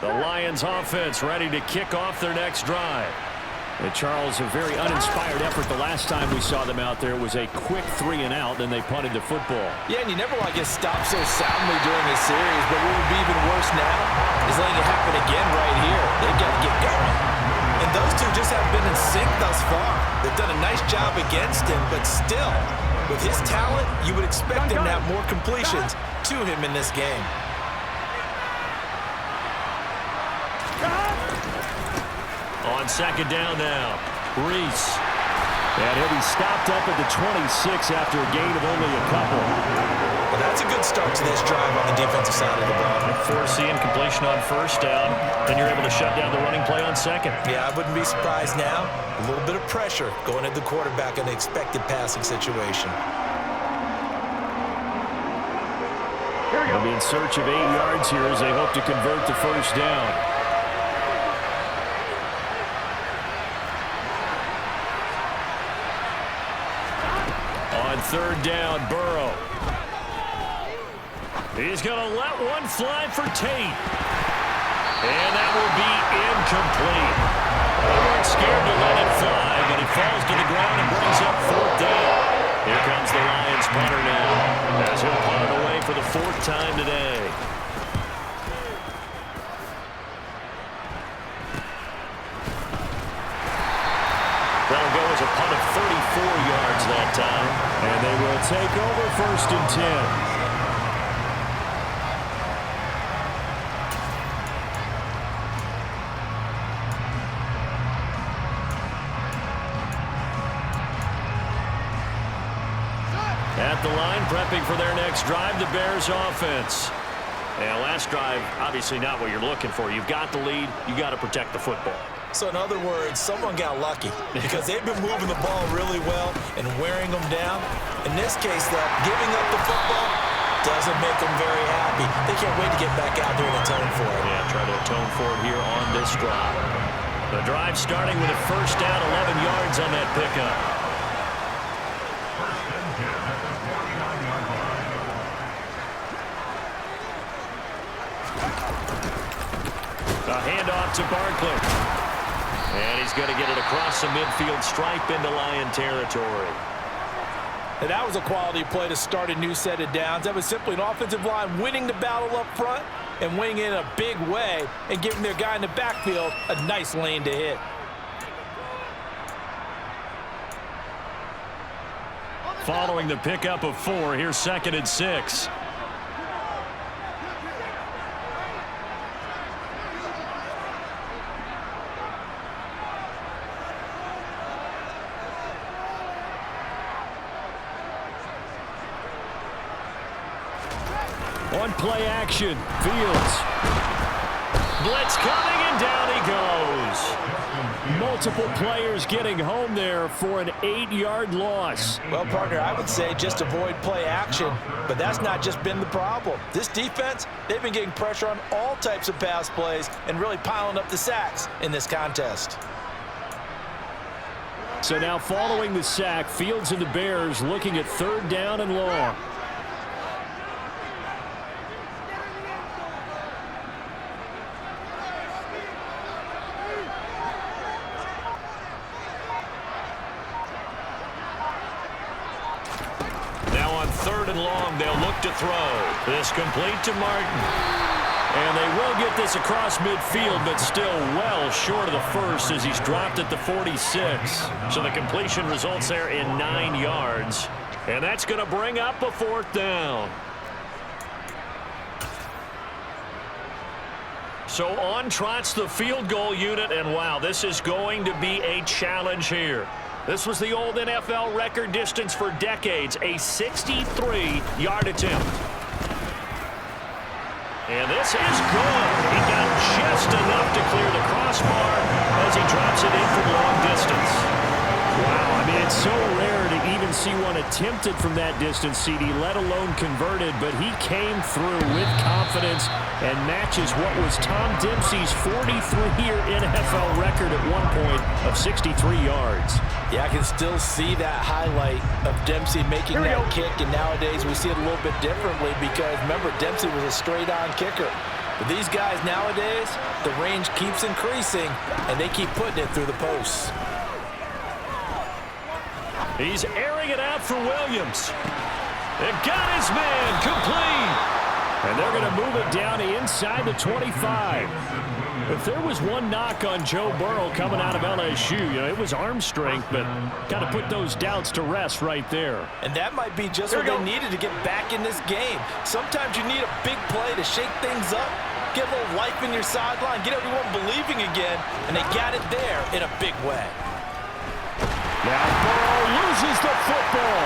The Lions offense ready to kick off their next drive. And Charles, a very uninspired effort the last time we saw them out there. It was a quick 3 and out, and they punted the football. Yeah, and you never want to get stopped so soundly during a series, but what would be even worse now is letting it happen again right here. They've got to get going. And those two just haven't been in sync thus far. They've done a nice job against him, but still, with his talent, you would expect him to have more completions to him in this game. On second down now, Reese. And he'll be stopped up at the 26 after a gain of only a couple. Well, that's a good start to this drive on the defensive side of the ball. Foreseeing completion on first down, then you're able to shut down the running play on second. Yeah, I wouldn't be surprised now. A little bit of pressure going at the quarterback in the expected passing situation. They'll be in search of 8 yards here as they hope to convert the first down. On third down, Burrow. He's going to let one fly for Tate. And that will be incomplete. They weren't scared to let it fly, but it falls to the ground and brings up fourth down. Here comes the Lions punter now, as he'll punt it away for the 4th time today. That'll go as a punt of 34 yards that time. And they will take over 1st and 10. At the line, prepping for their next drive, the Bears offense. And last drive, obviously not what you're looking for. You've got the lead. You got to protect the football. So in other words, someone got lucky because they've been moving the ball really well and wearing them down. In this case, though, giving up the football doesn't make them very happy. They can't wait to get back out there and atone for it. Yeah, try to atone for it here on this drive. The drive starting with a first down, 11 yards on that pickup. A handoff to Barkley. And he's going to get it across the midfield stripe into Lion territory. And that was a quality play to start a new set of downs. That was simply an offensive line winning the battle up front and winning it in a big way and giving their guy in the backfield a nice lane to hit. Following the pickup of 4, here's 2nd and 6. On play action, Fields. Blitz coming, and down he goes. Multiple players getting home there for an 8-yard loss. Well, partner, I would say just avoid play action, but that's not just been the problem. This defense, they've been getting pressure on all types of pass plays and really piling up the sacks in this contest. So now following the sack, Fields and the Bears looking at 3rd down and long. Now on 3rd and long, they'll look to throw. This complete to Martin. And they will get this across midfield, but still well short of the first as he's dropped at the 46. So the completion results there in 9 yards. And that's going to bring up a 4th down. So on trots the field goal unit, and wow, this is going to be a challenge here. This was the old NFL record distance for decades, a 63-yard attempt. And this is good. He got just enough to clear the crossbar as he drops it in from long distance. Wow, I mean, It's so rare to even see one attempted from that distance, CD, let alone converted, but he came through with confidence and matches what was Tom Dempsey's 43-year NFL record at one point of 63 yards. Yeah, I can still see that highlight of Dempsey making that kick, and nowadays we see it a little bit differently because, remember, Dempsey was a straight-on kicker. But these guys nowadays, the range keeps increasing, and they keep putting it through the posts. He's airing it out for Williams. It got his man complete. And they're going to move it down inside the 25. If there was one knock on Joe Burrow coming out of LSU, it was arm strength, but got to put those doubts to rest right there. And that might be just what they needed to get back in this game. Sometimes you need a big play to shake things up, get a little life in your sideline, get everyone believing again, and they got it there in a big way. Now Burrow loses the football.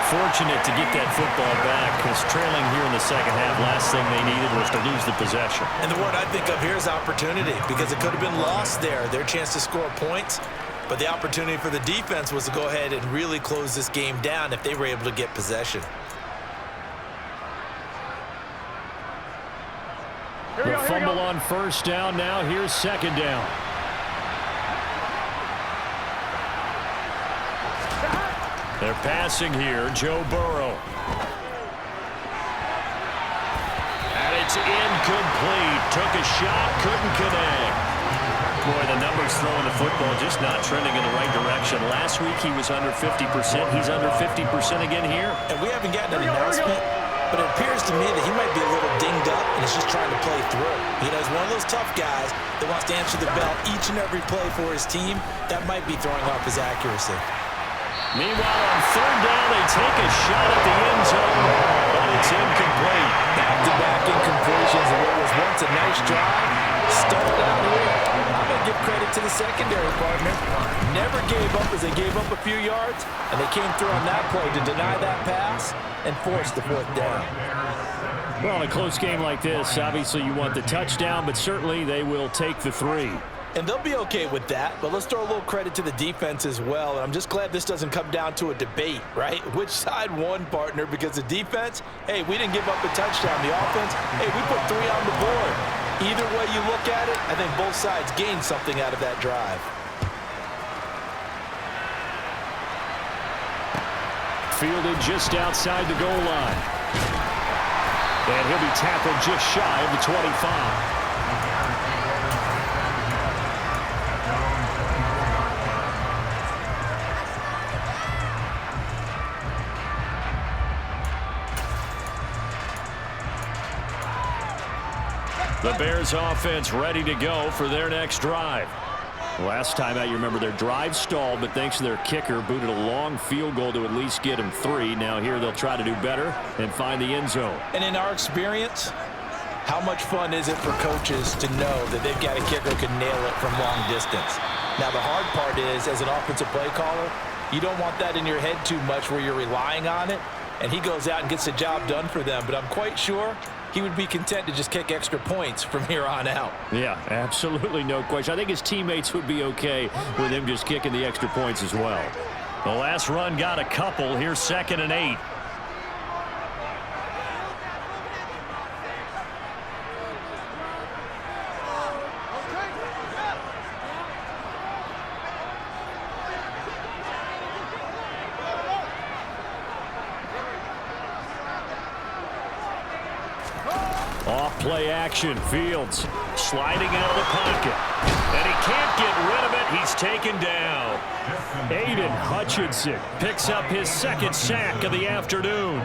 Fortunate to get that football back because trailing here in the second half, last thing they needed was to lose the possession. And the word I think of here is opportunity because it could have been lost there, their chance to score points. But the opportunity for the defense was to go ahead and really close this game down if they were able to get possession. The fumble on first down now. Here's second down. They're passing here, Joe Burrow. And it's incomplete. Took a shot, couldn't connect. Boy, the numbers throwing the football just not trending in the right direction. Last week he was under 50%. He's under 50% again here. And we haven't gotten an announcement, but it appears to me that he might be a little dinged up and is just trying to play through. He's one of those tough guys that wants to answer the bell each and every play for his team. That might be throwing off his accuracy. Meanwhile, on third down, they take a shot at the end zone, but it's incomplete. Back-to-back incompletions of what was once a nice drive. Started out here. I'm going to give credit to the secondary partner. Never gave up as they gave up a few yards, and they came through on that play to deny that pass and force the fourth down. Well, in a close game like this, obviously you want the touchdown, but certainly they will take the 3. And they'll be okay with that, but let's throw a little credit to the defense as well. And I'm just glad this doesn't come down to a debate, right? Which side won, partner? Because the defense, hey, we didn't give up a touchdown. The offense, hey, we put 3 on the board. Either way you look at it, I think both sides gained something out of that drive. Fielded just outside the goal line. And he'll be tackled just shy of the 25. The Bears offense ready to go for their next drive. Last time out, you remember their drive stalled, but thanks to their kicker, booted a long field goal to at least get them 3. Now here they'll try to do better and find the end zone. And in our experience, how much fun is it for coaches to know that they've got a kicker who can nail it from long distance? Now the hard part is, as an offensive play caller, you don't want that in your head too much where you're relying on it, and he goes out and gets the job done for them. But I'm quite sure he would be content to just kick extra points from here on out. Yeah, absolutely no question. I think his teammates would be okay with him just kicking the extra points as well. The last run got a couple. Here's 2nd and 8. Off-play action. Fields Sliding out of the pocket. And he can't get rid of it. He's taken down. Aiden Hutchinson picks up his 2nd sack of the afternoon.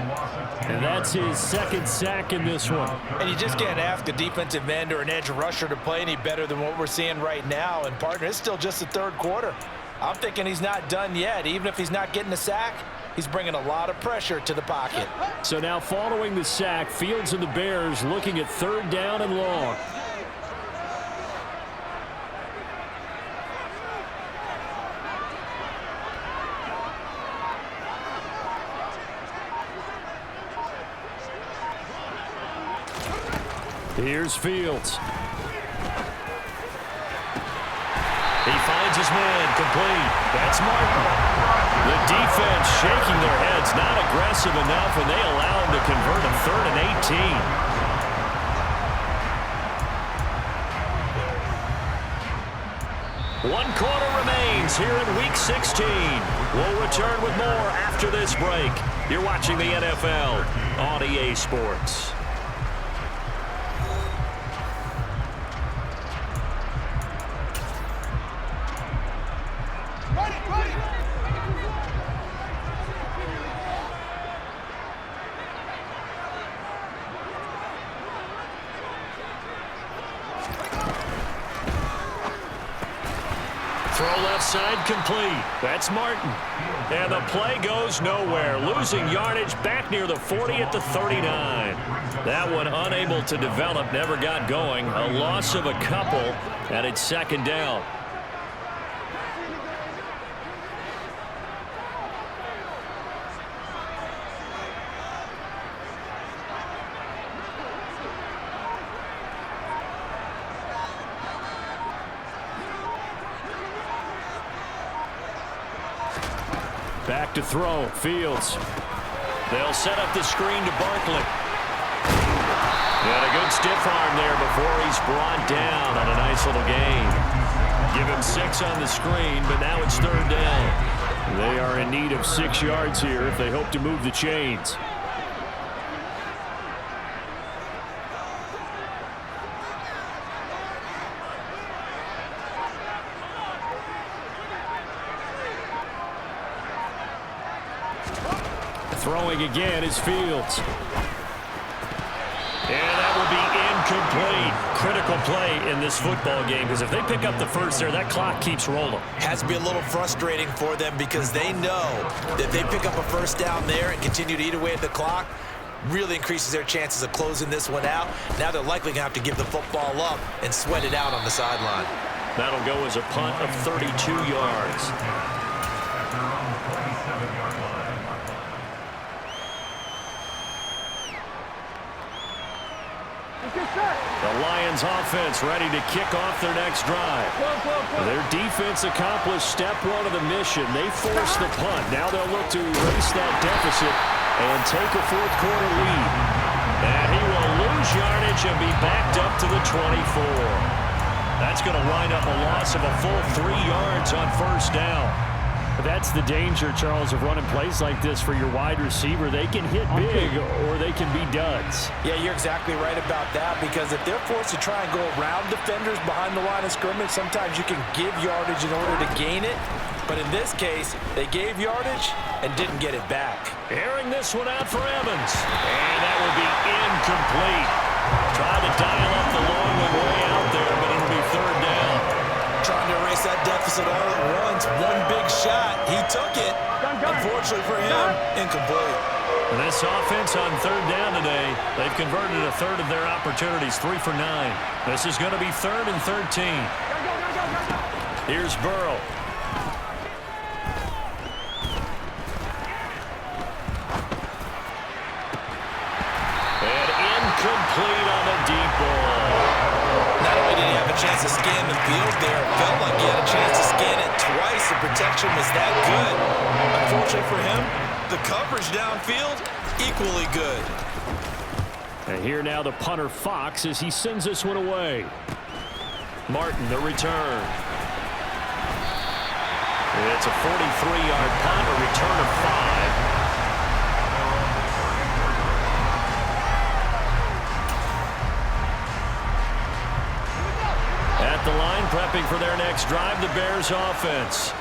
And that's his 2nd sack in this one. And you just can't ask a defensive end or an edge rusher to play any better than what we're seeing right now. And, partner, it's still just the 3rd quarter. I'm thinking he's not done yet. Even if he's not getting a sack, he's bringing a lot of pressure to the pocket. So now following the sack, Fields and the Bears looking at 3rd down and long. Here's Fields. He finds his man, complete. That's Martin. The defense shaking their heads, not aggressive enough, and they allow him to convert a 3rd and 18. 1 quarter remains here in Week 16. We'll return with more after this break. You're watching the NFL on EA Sports. Throw left side complete. That's Martin. And the play goes nowhere. Losing yardage back near the 40 at the 39. That one unable to develop, never got going. A loss of a couple, and it's 2nd down. Back to throw. Fields. They'll set up the screen to Barkley. Got a good stiff arm there before he's brought down on a nice little gain. Give him 6 on the screen, but now it's 3rd down. They are in need of 6 yards here if they hope to move the chains. Throwing again is Fields. And that will be incomplete. Critical play in this football game, because if they pick up the first there, that clock keeps rolling. Has to be a little frustrating for them because they know that they pick up a 1st down there and continue to eat away at the clock, really increases their chances of closing this one out. Now they're likely going to have to give the football up and sweat it out on the sideline. That'll go as a punt of 32 yards. The Lions offense ready to kick off their next drive. Their defense accomplished step 1 of the mission. They forced the punt. Now they'll look to erase that deficit and take a 4th quarter lead. And he will lose yardage and be backed up to the 24. That's going to wind up a loss of a full 3 yards on 1st down. That's the danger, Charles, of running plays like this for your wide receiver. They can hit big or they can be duds. Yeah, you're exactly right about that, because if they're forced to try and go around defenders behind the line of scrimmage, sometimes you can give yardage in order to gain it. But in this case, they gave yardage and didn't get it back. Airing this one out for Evans. And that will be incomplete. Try to dial up the long one way out there, but it'll be 3rd down. Trying to erase that deficit all at once. One big shot. He took it. Unfortunately for him, incomplete. And this offense on 3rd down today, they've converted a 1/3 of their opportunities, 3 for 9. This is going to be 3rd and 13. Here's Burrow. And incomplete on the deep ball. Not only did he have a chance to scan the field there, it felt like he had a chance to scan it twice. The protection was that good. Unfortunately for him, the coverage downfield, equally good. And here now the punter Fox as he sends this one away. Martin, the return. It's a 43-yard punt, a return of 5. At the line, prepping for their next drive, the Bears offense.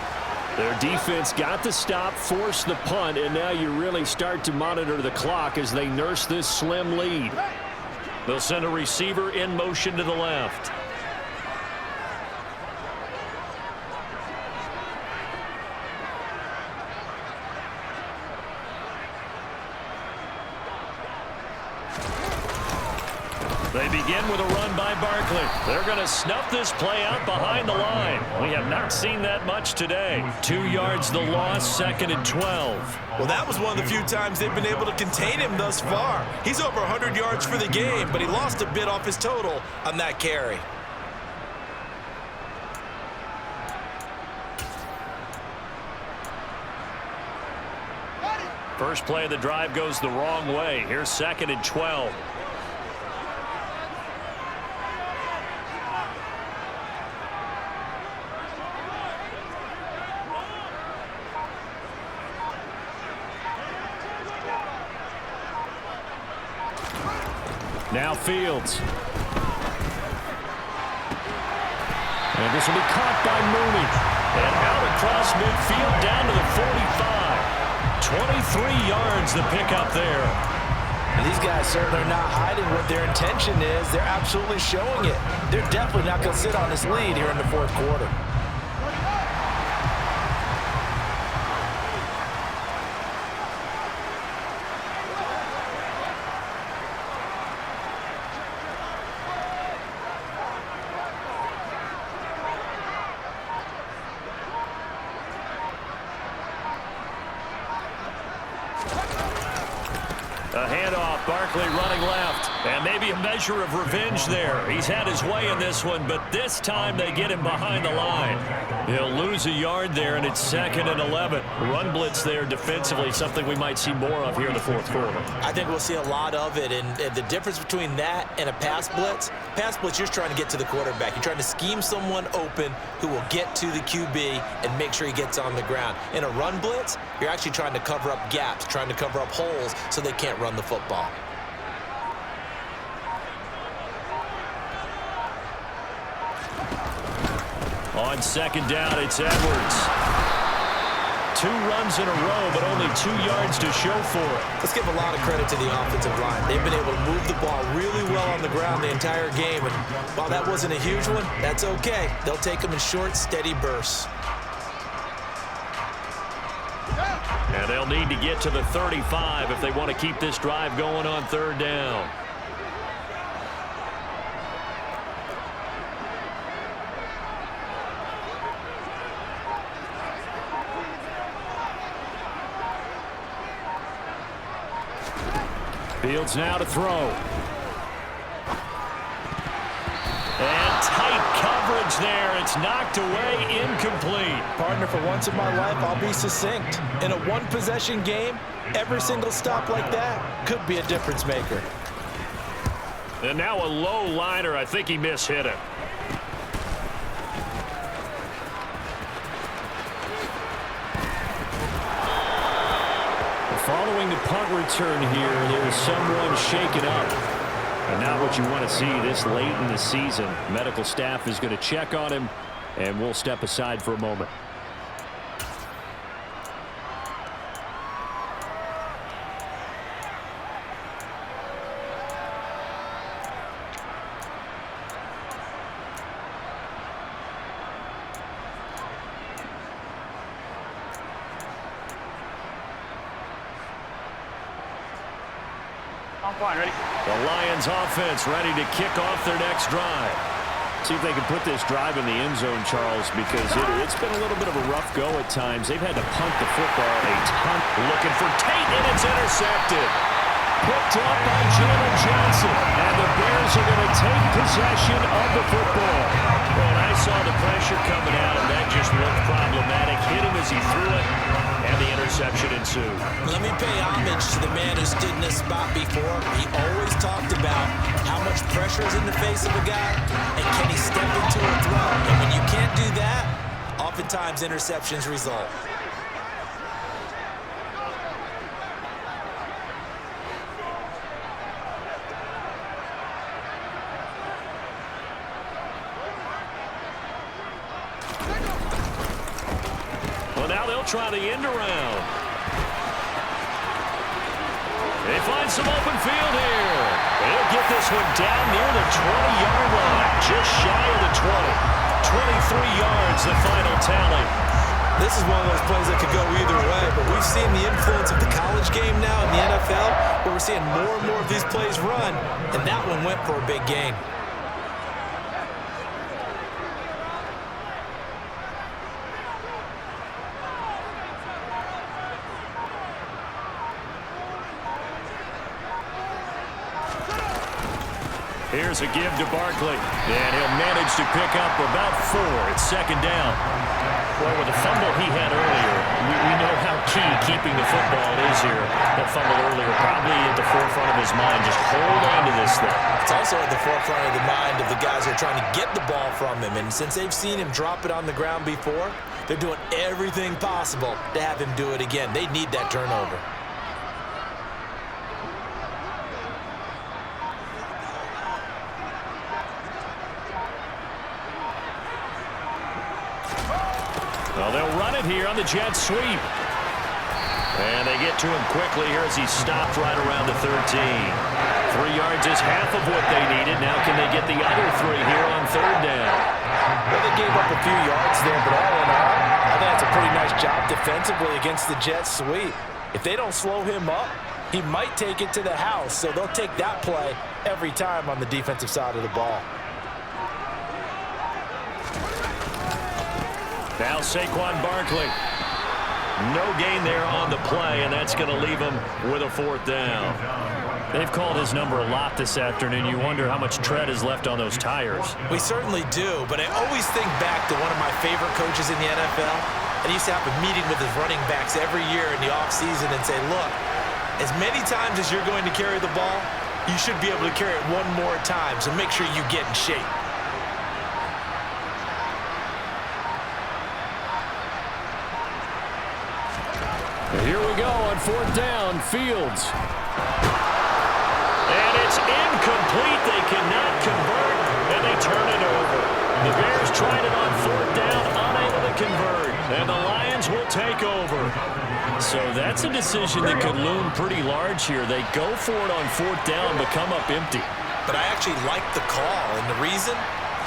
Their defense got the stop, forced the punt, and now you really start to monitor the clock as they nurse this slim lead. They'll send a receiver in motion to the left. They begin with a run by Barkley. They're going to snuff this play out behind the line. We have not seen that much today. 2 yards the loss, 2nd and 12. Well, that was one of the few times they've been able to contain him thus far. He's over 100 yards for the game, but he lost a bit off his total on that carry. First play of the drive goes the wrong way. Here's 2nd and 12. Now Fields. And this will be caught by Mooney. And out across midfield down to the 45. 23 yards the pickup there. And these guys certainly are not hiding what their intention is. They're absolutely showing it. They're definitely not going to sit on this lead here in the fourth quarter. A handoff, Barkley running left. And maybe a measure of revenge there. He's had his way in this one, but this time they get him behind the line. He'll lose a yard there, and it's 2nd and 11. Run blitz there defensively, something we might see more of here in the fourth quarter. I think we'll see a lot of it, and the difference between that and a pass blitz, you're trying to get to the quarterback. You're trying to scheme someone open who will get to the QB and make sure he gets on the ground. In a run blitz, you're actually trying to cover up gaps, trying to cover up holes so they can't run the football. On 2nd down, it's Edwards. 2 runs in a row, but only 2 yards to show for it. Let's give a lot of credit to the offensive line. They've been able to move the ball really well on the ground the entire game, and while that wasn't a huge one, that's okay. They'll take them in short, steady bursts. And they'll need to get to the 35 if they want to keep this drive going on 3rd down. Fields now to throw. And tight coverage there. It's knocked away, incomplete. Partner, for once in my life, I'll be succinct. In a one-possession game, every single stop like that could be a difference maker. And now a low liner. I think he mishit it. Following the punt return here, there's someone shaken up. And not what you want to see this late in the season. Medical staff is going to check on him, and we'll step aside for a moment. Ready? The Lions offense ready to kick off their next drive. See if they can put this drive in the end zone, Charles, because it's been a little bit of a rough go at times. They've had to punt the football a ton. Looking for Tate, and it's intercepted. Picked up by Jalen Johnson. And the Bears are going to take possession of the football. Well, and I saw the pressure coming out, and that just looked problematic. Hit him as he threw it, and the interception ensued. Let me pay homage to the man who stood in this spot before. He always talked about how much pressure is in the face of a guy, and can he step into a throw. And when you can't do that, oftentimes interceptions result. Well, now they'll try the end around. They find some open field here. They'll get this one down near the 20-yard line, just shy of the 20. 23 yards, the final tally. This is one of those plays that could go either way, but we've seen the influence of the college game now in the NFL, where we're seeing more and more of these plays run, and that one went for a big gain. Here's a give to Barkley, and he'll manage to pick up about 4. It's 2nd down. Well, with the fumble he had earlier, We know how key keeping the football is here. That fumble earlier probably at the forefront of his mind. Just hold on to this thing. It's also at the forefront of the mind of the guys who are trying to get the ball from him. And since they've seen him drop it on the ground before, they're doing everything possible to have him do it again. They need that turnover. Well, they'll run it here on the jet sweep. And they get to him quickly here as he stopped right around the 13. 3 yards is half of what they needed. Now can they get the other 3 here on 3rd down? Well, they gave up a few yards there, but all in all, I think that's a pretty nice job defensively against the jet sweep. If they don't slow him up, he might take it to the house. So they'll take that play every time on the defensive side of the ball. Now Saquon Barkley. No gain there on the play, and that's going to leave him with a 4th down. They've called his number a lot this afternoon. You wonder how much tread is left on those tires. We certainly do, but I always think back to one of my favorite coaches in the NFL. And he used to have a meeting with his running backs every year in the offseason and say, look, as many times as you're going to carry the ball, you should be able to carry it one more time, so make sure you get in shape. Here we go on 4th down, Fields. And it's incomplete. They cannot convert, and they turn it over. The Bears tried it on 4th down, unable to convert, and the Lions will take over. So that's a decision that could loom pretty large here. They go for it on 4th down, but come up empty. But I actually like the call, and the reason?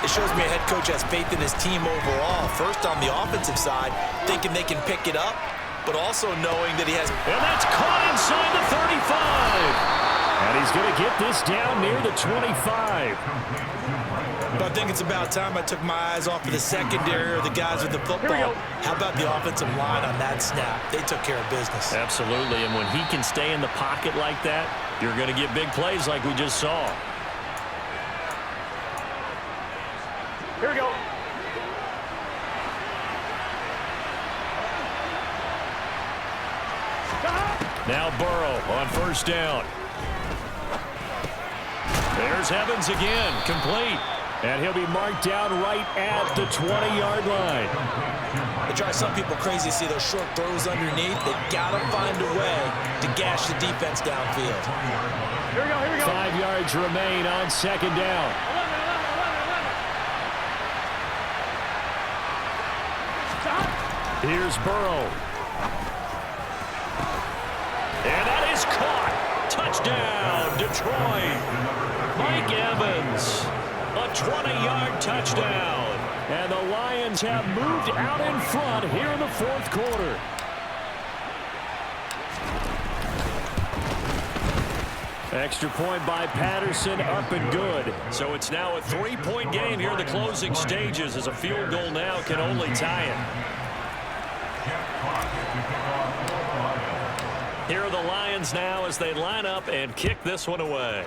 It shows me a head coach has faith in his team overall. First on the offensive side, thinking they can pick it up, but also knowing that he has... And that's caught inside the 35. And he's going to get this down near the 25. But I think it's about time I took my eyes off of the secondary or the guys with the football. How about the offensive line on that snap? They took care of business. Absolutely, and when he can stay in the pocket like that, you're going to get big plays like we just saw. Here we go. Now Burrow on 1st down. There's Evans again, complete. And he'll be marked down right at the 20-yard line. It drives some people crazy to see those short throws underneath. They've got to find a way to gash the defense downfield. Here we go, here we go. 5 yards remain on 2nd down. Here's Burrow. And that is caught. Touchdown, Detroit. Mike Evans, a 20-yard touchdown. And the Lions have moved out in front here in the 4th quarter. Extra point by Patterson, up and good. So it's now a 3-point game here in the closing stages, as a field goal now can only tie it. Here are the Lions now as they line up and kick this one away.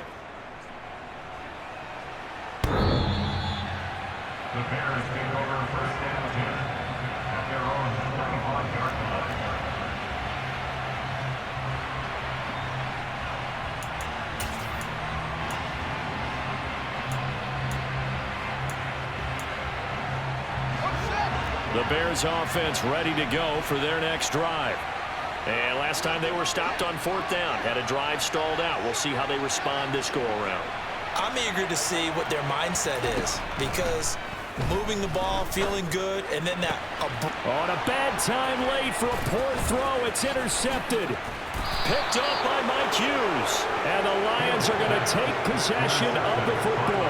The Bears take over 1st and 10 at their own 25-yard line. The Bears offense ready to go for their next drive. And last time they were stopped on 4th down, had a drive stalled out. We'll see how they respond this go-around. I'm eager to see what their mindset is, because moving the ball, feeling good, and then that... On a bad time late for a poor throw. It's intercepted. Picked up by Mike Hughes. And the Lions are going to take possession of the football.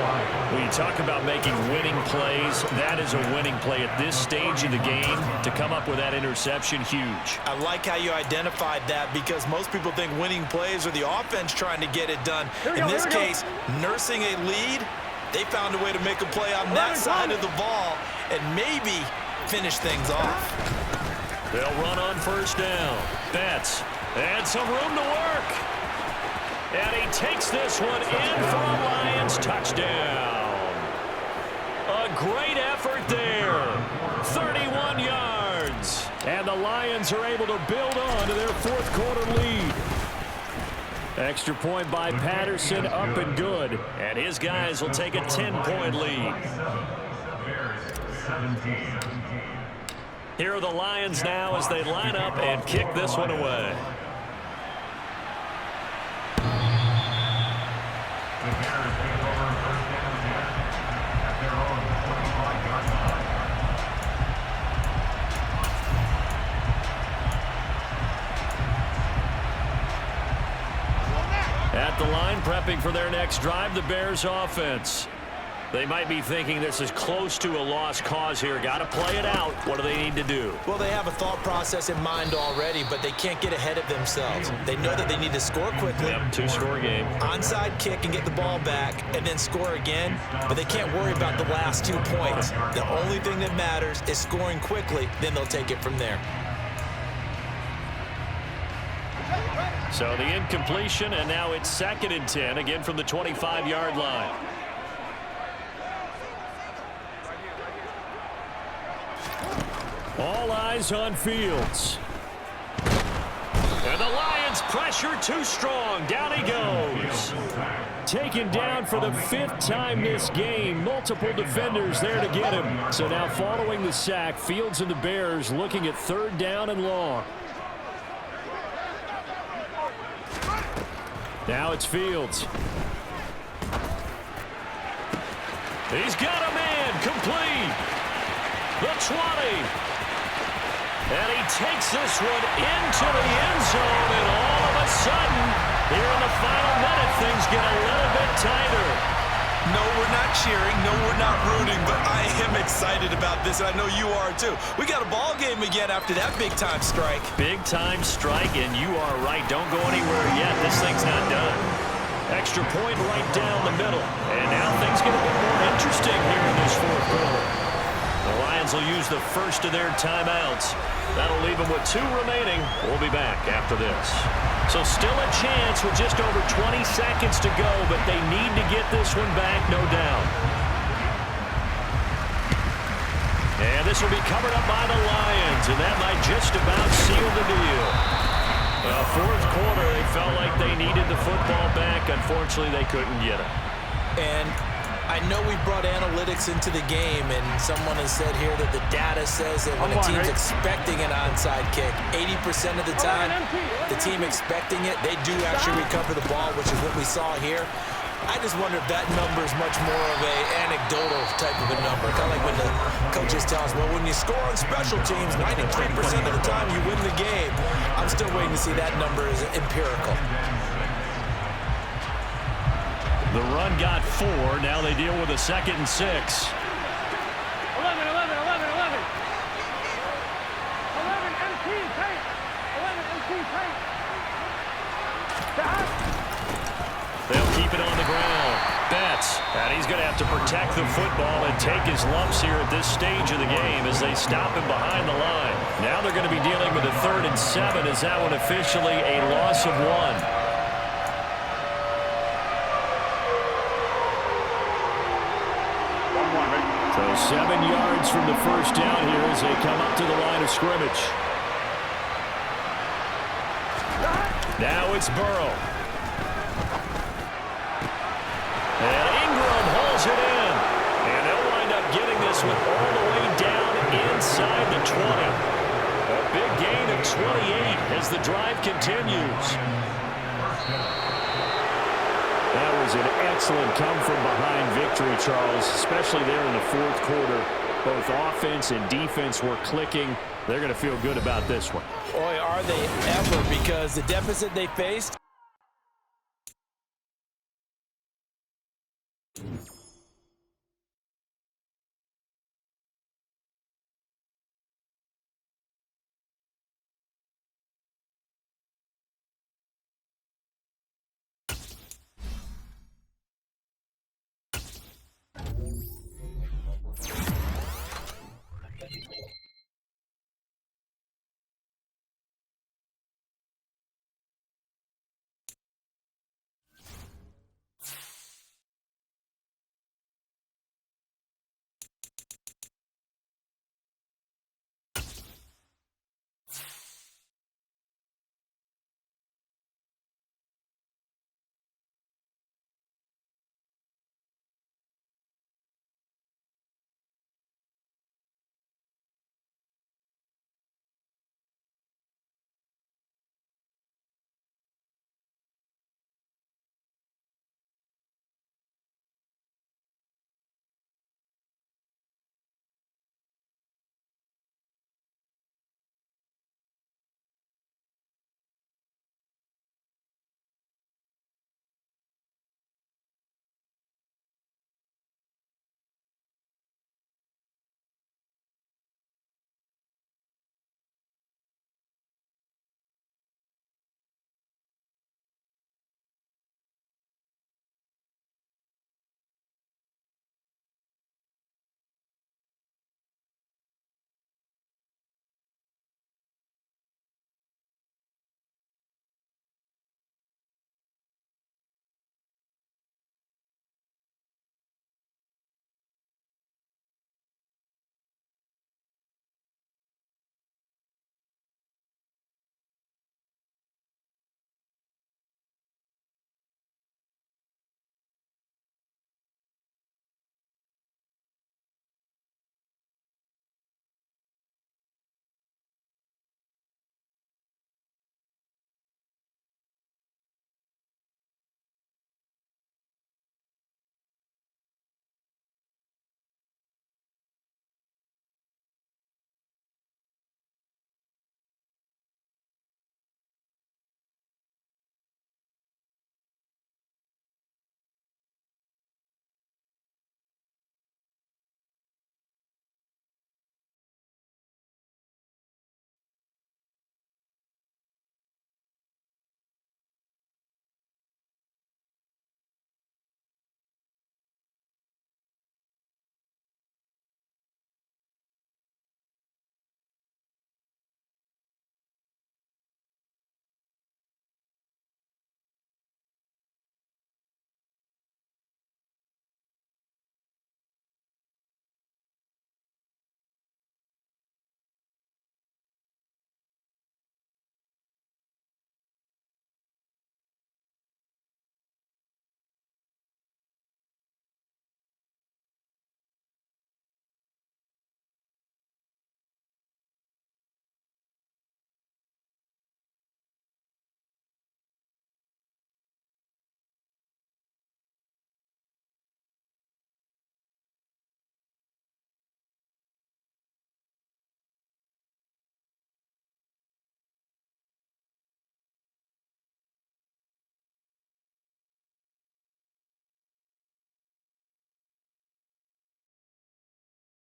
When you talk about making winning plays, that is a winning play at this stage of the game. To come up with that interception, huge. I like how you identified that, because most people think winning plays are the offense trying to get it done. In this case, nursing a lead, they found a way to make a play on that side of the ball and maybe finish things off. They'll run on 1st down. Betts. And some room to work. And he takes this one in for a Lions touchdown. A great effort there. 31 yards. And the Lions are able to build on to their fourth quarter lead. Extra point by Patterson, up and good. And his guys will take a 10-point lead. Here are the Lions now as they line up and kick this one away. At the line, prepping for their next drive, the Bears offense. They might be thinking this is close to a lost cause here. Got to play it out. What do they need to do? Well, they have a thought process in mind already, but they can't get ahead of themselves. They know that they need to score quickly. Yep, two-score game. Onside kick and get the ball back and then score again, but they can't worry about the last 2 points. The only thing that matters is scoring quickly, then they'll take it from there. So the incompletion, and now it's 2nd and 10, again from the 25-yard line. All eyes on Fields. And the Lions pressure too strong. Down he goes. Taken down for the 5th time this game. Multiple defenders there to get him. So now following the sack, Fields and the Bears looking at 3rd down and long. Now it's Fields. He's got a man complete. The 20. And he takes this one into the end zone, and all of a sudden, here in the final minute, things get a little bit tighter. No, we're not cheering. No, we're not rooting, but I am excited about this, and I know you are too. We got a ball game again after that big-time strike. Big-time strike, and you are right. Don't go anywhere yet. This thing's not done. Extra point right down the middle. And now things get a bit more interesting here in this fourth quarter. The Lions will use the first of their timeouts. That'll leave them with 2 remaining. We'll be back after this. So still a chance with just over 20 seconds to go, but they need to get this one back, no doubt. And this will be covered up by the Lions, and that might just about seal the deal. Fourth quarter, they felt like they needed the football back. Unfortunately, they couldn't get it. And I know we brought analytics into the game, and someone has said here that the data says that when a team's expecting an onside kick, 80% of the time, the team expecting it, they do actually recover the ball, which is what we saw here. I just wonder if that number is much more of a anecdotal type of a number. Kind of like when the coaches tell us, well, when you score on special teams, 93% of the time you win the game. I'm still waiting to see that number is empirical. The run got 4. Now they deal with a 2nd and 6. 11, 11, 11, 11. 11 MT tank. 11 MT tank. They'll keep it on the ground. Betts, and he's going to have to protect the football and take his lumps here at this stage of the game as they stop him behind the line. Now they're going to be dealing with a 3rd and 7. Is that one officially a loss of 1? So 7 yards from the first down here as they come up to the line of scrimmage. Now it's Burrow. And Ingram holds it in. And they'll wind up getting this one all the way down inside the 20. A big gain of 28 as the drive continues. That was an excellent come-from-behind victory, Charles, especially there in the fourth quarter. Both offense and defense were clicking. They're going to feel good about this one. Boy, are they ever, because the deficit they faced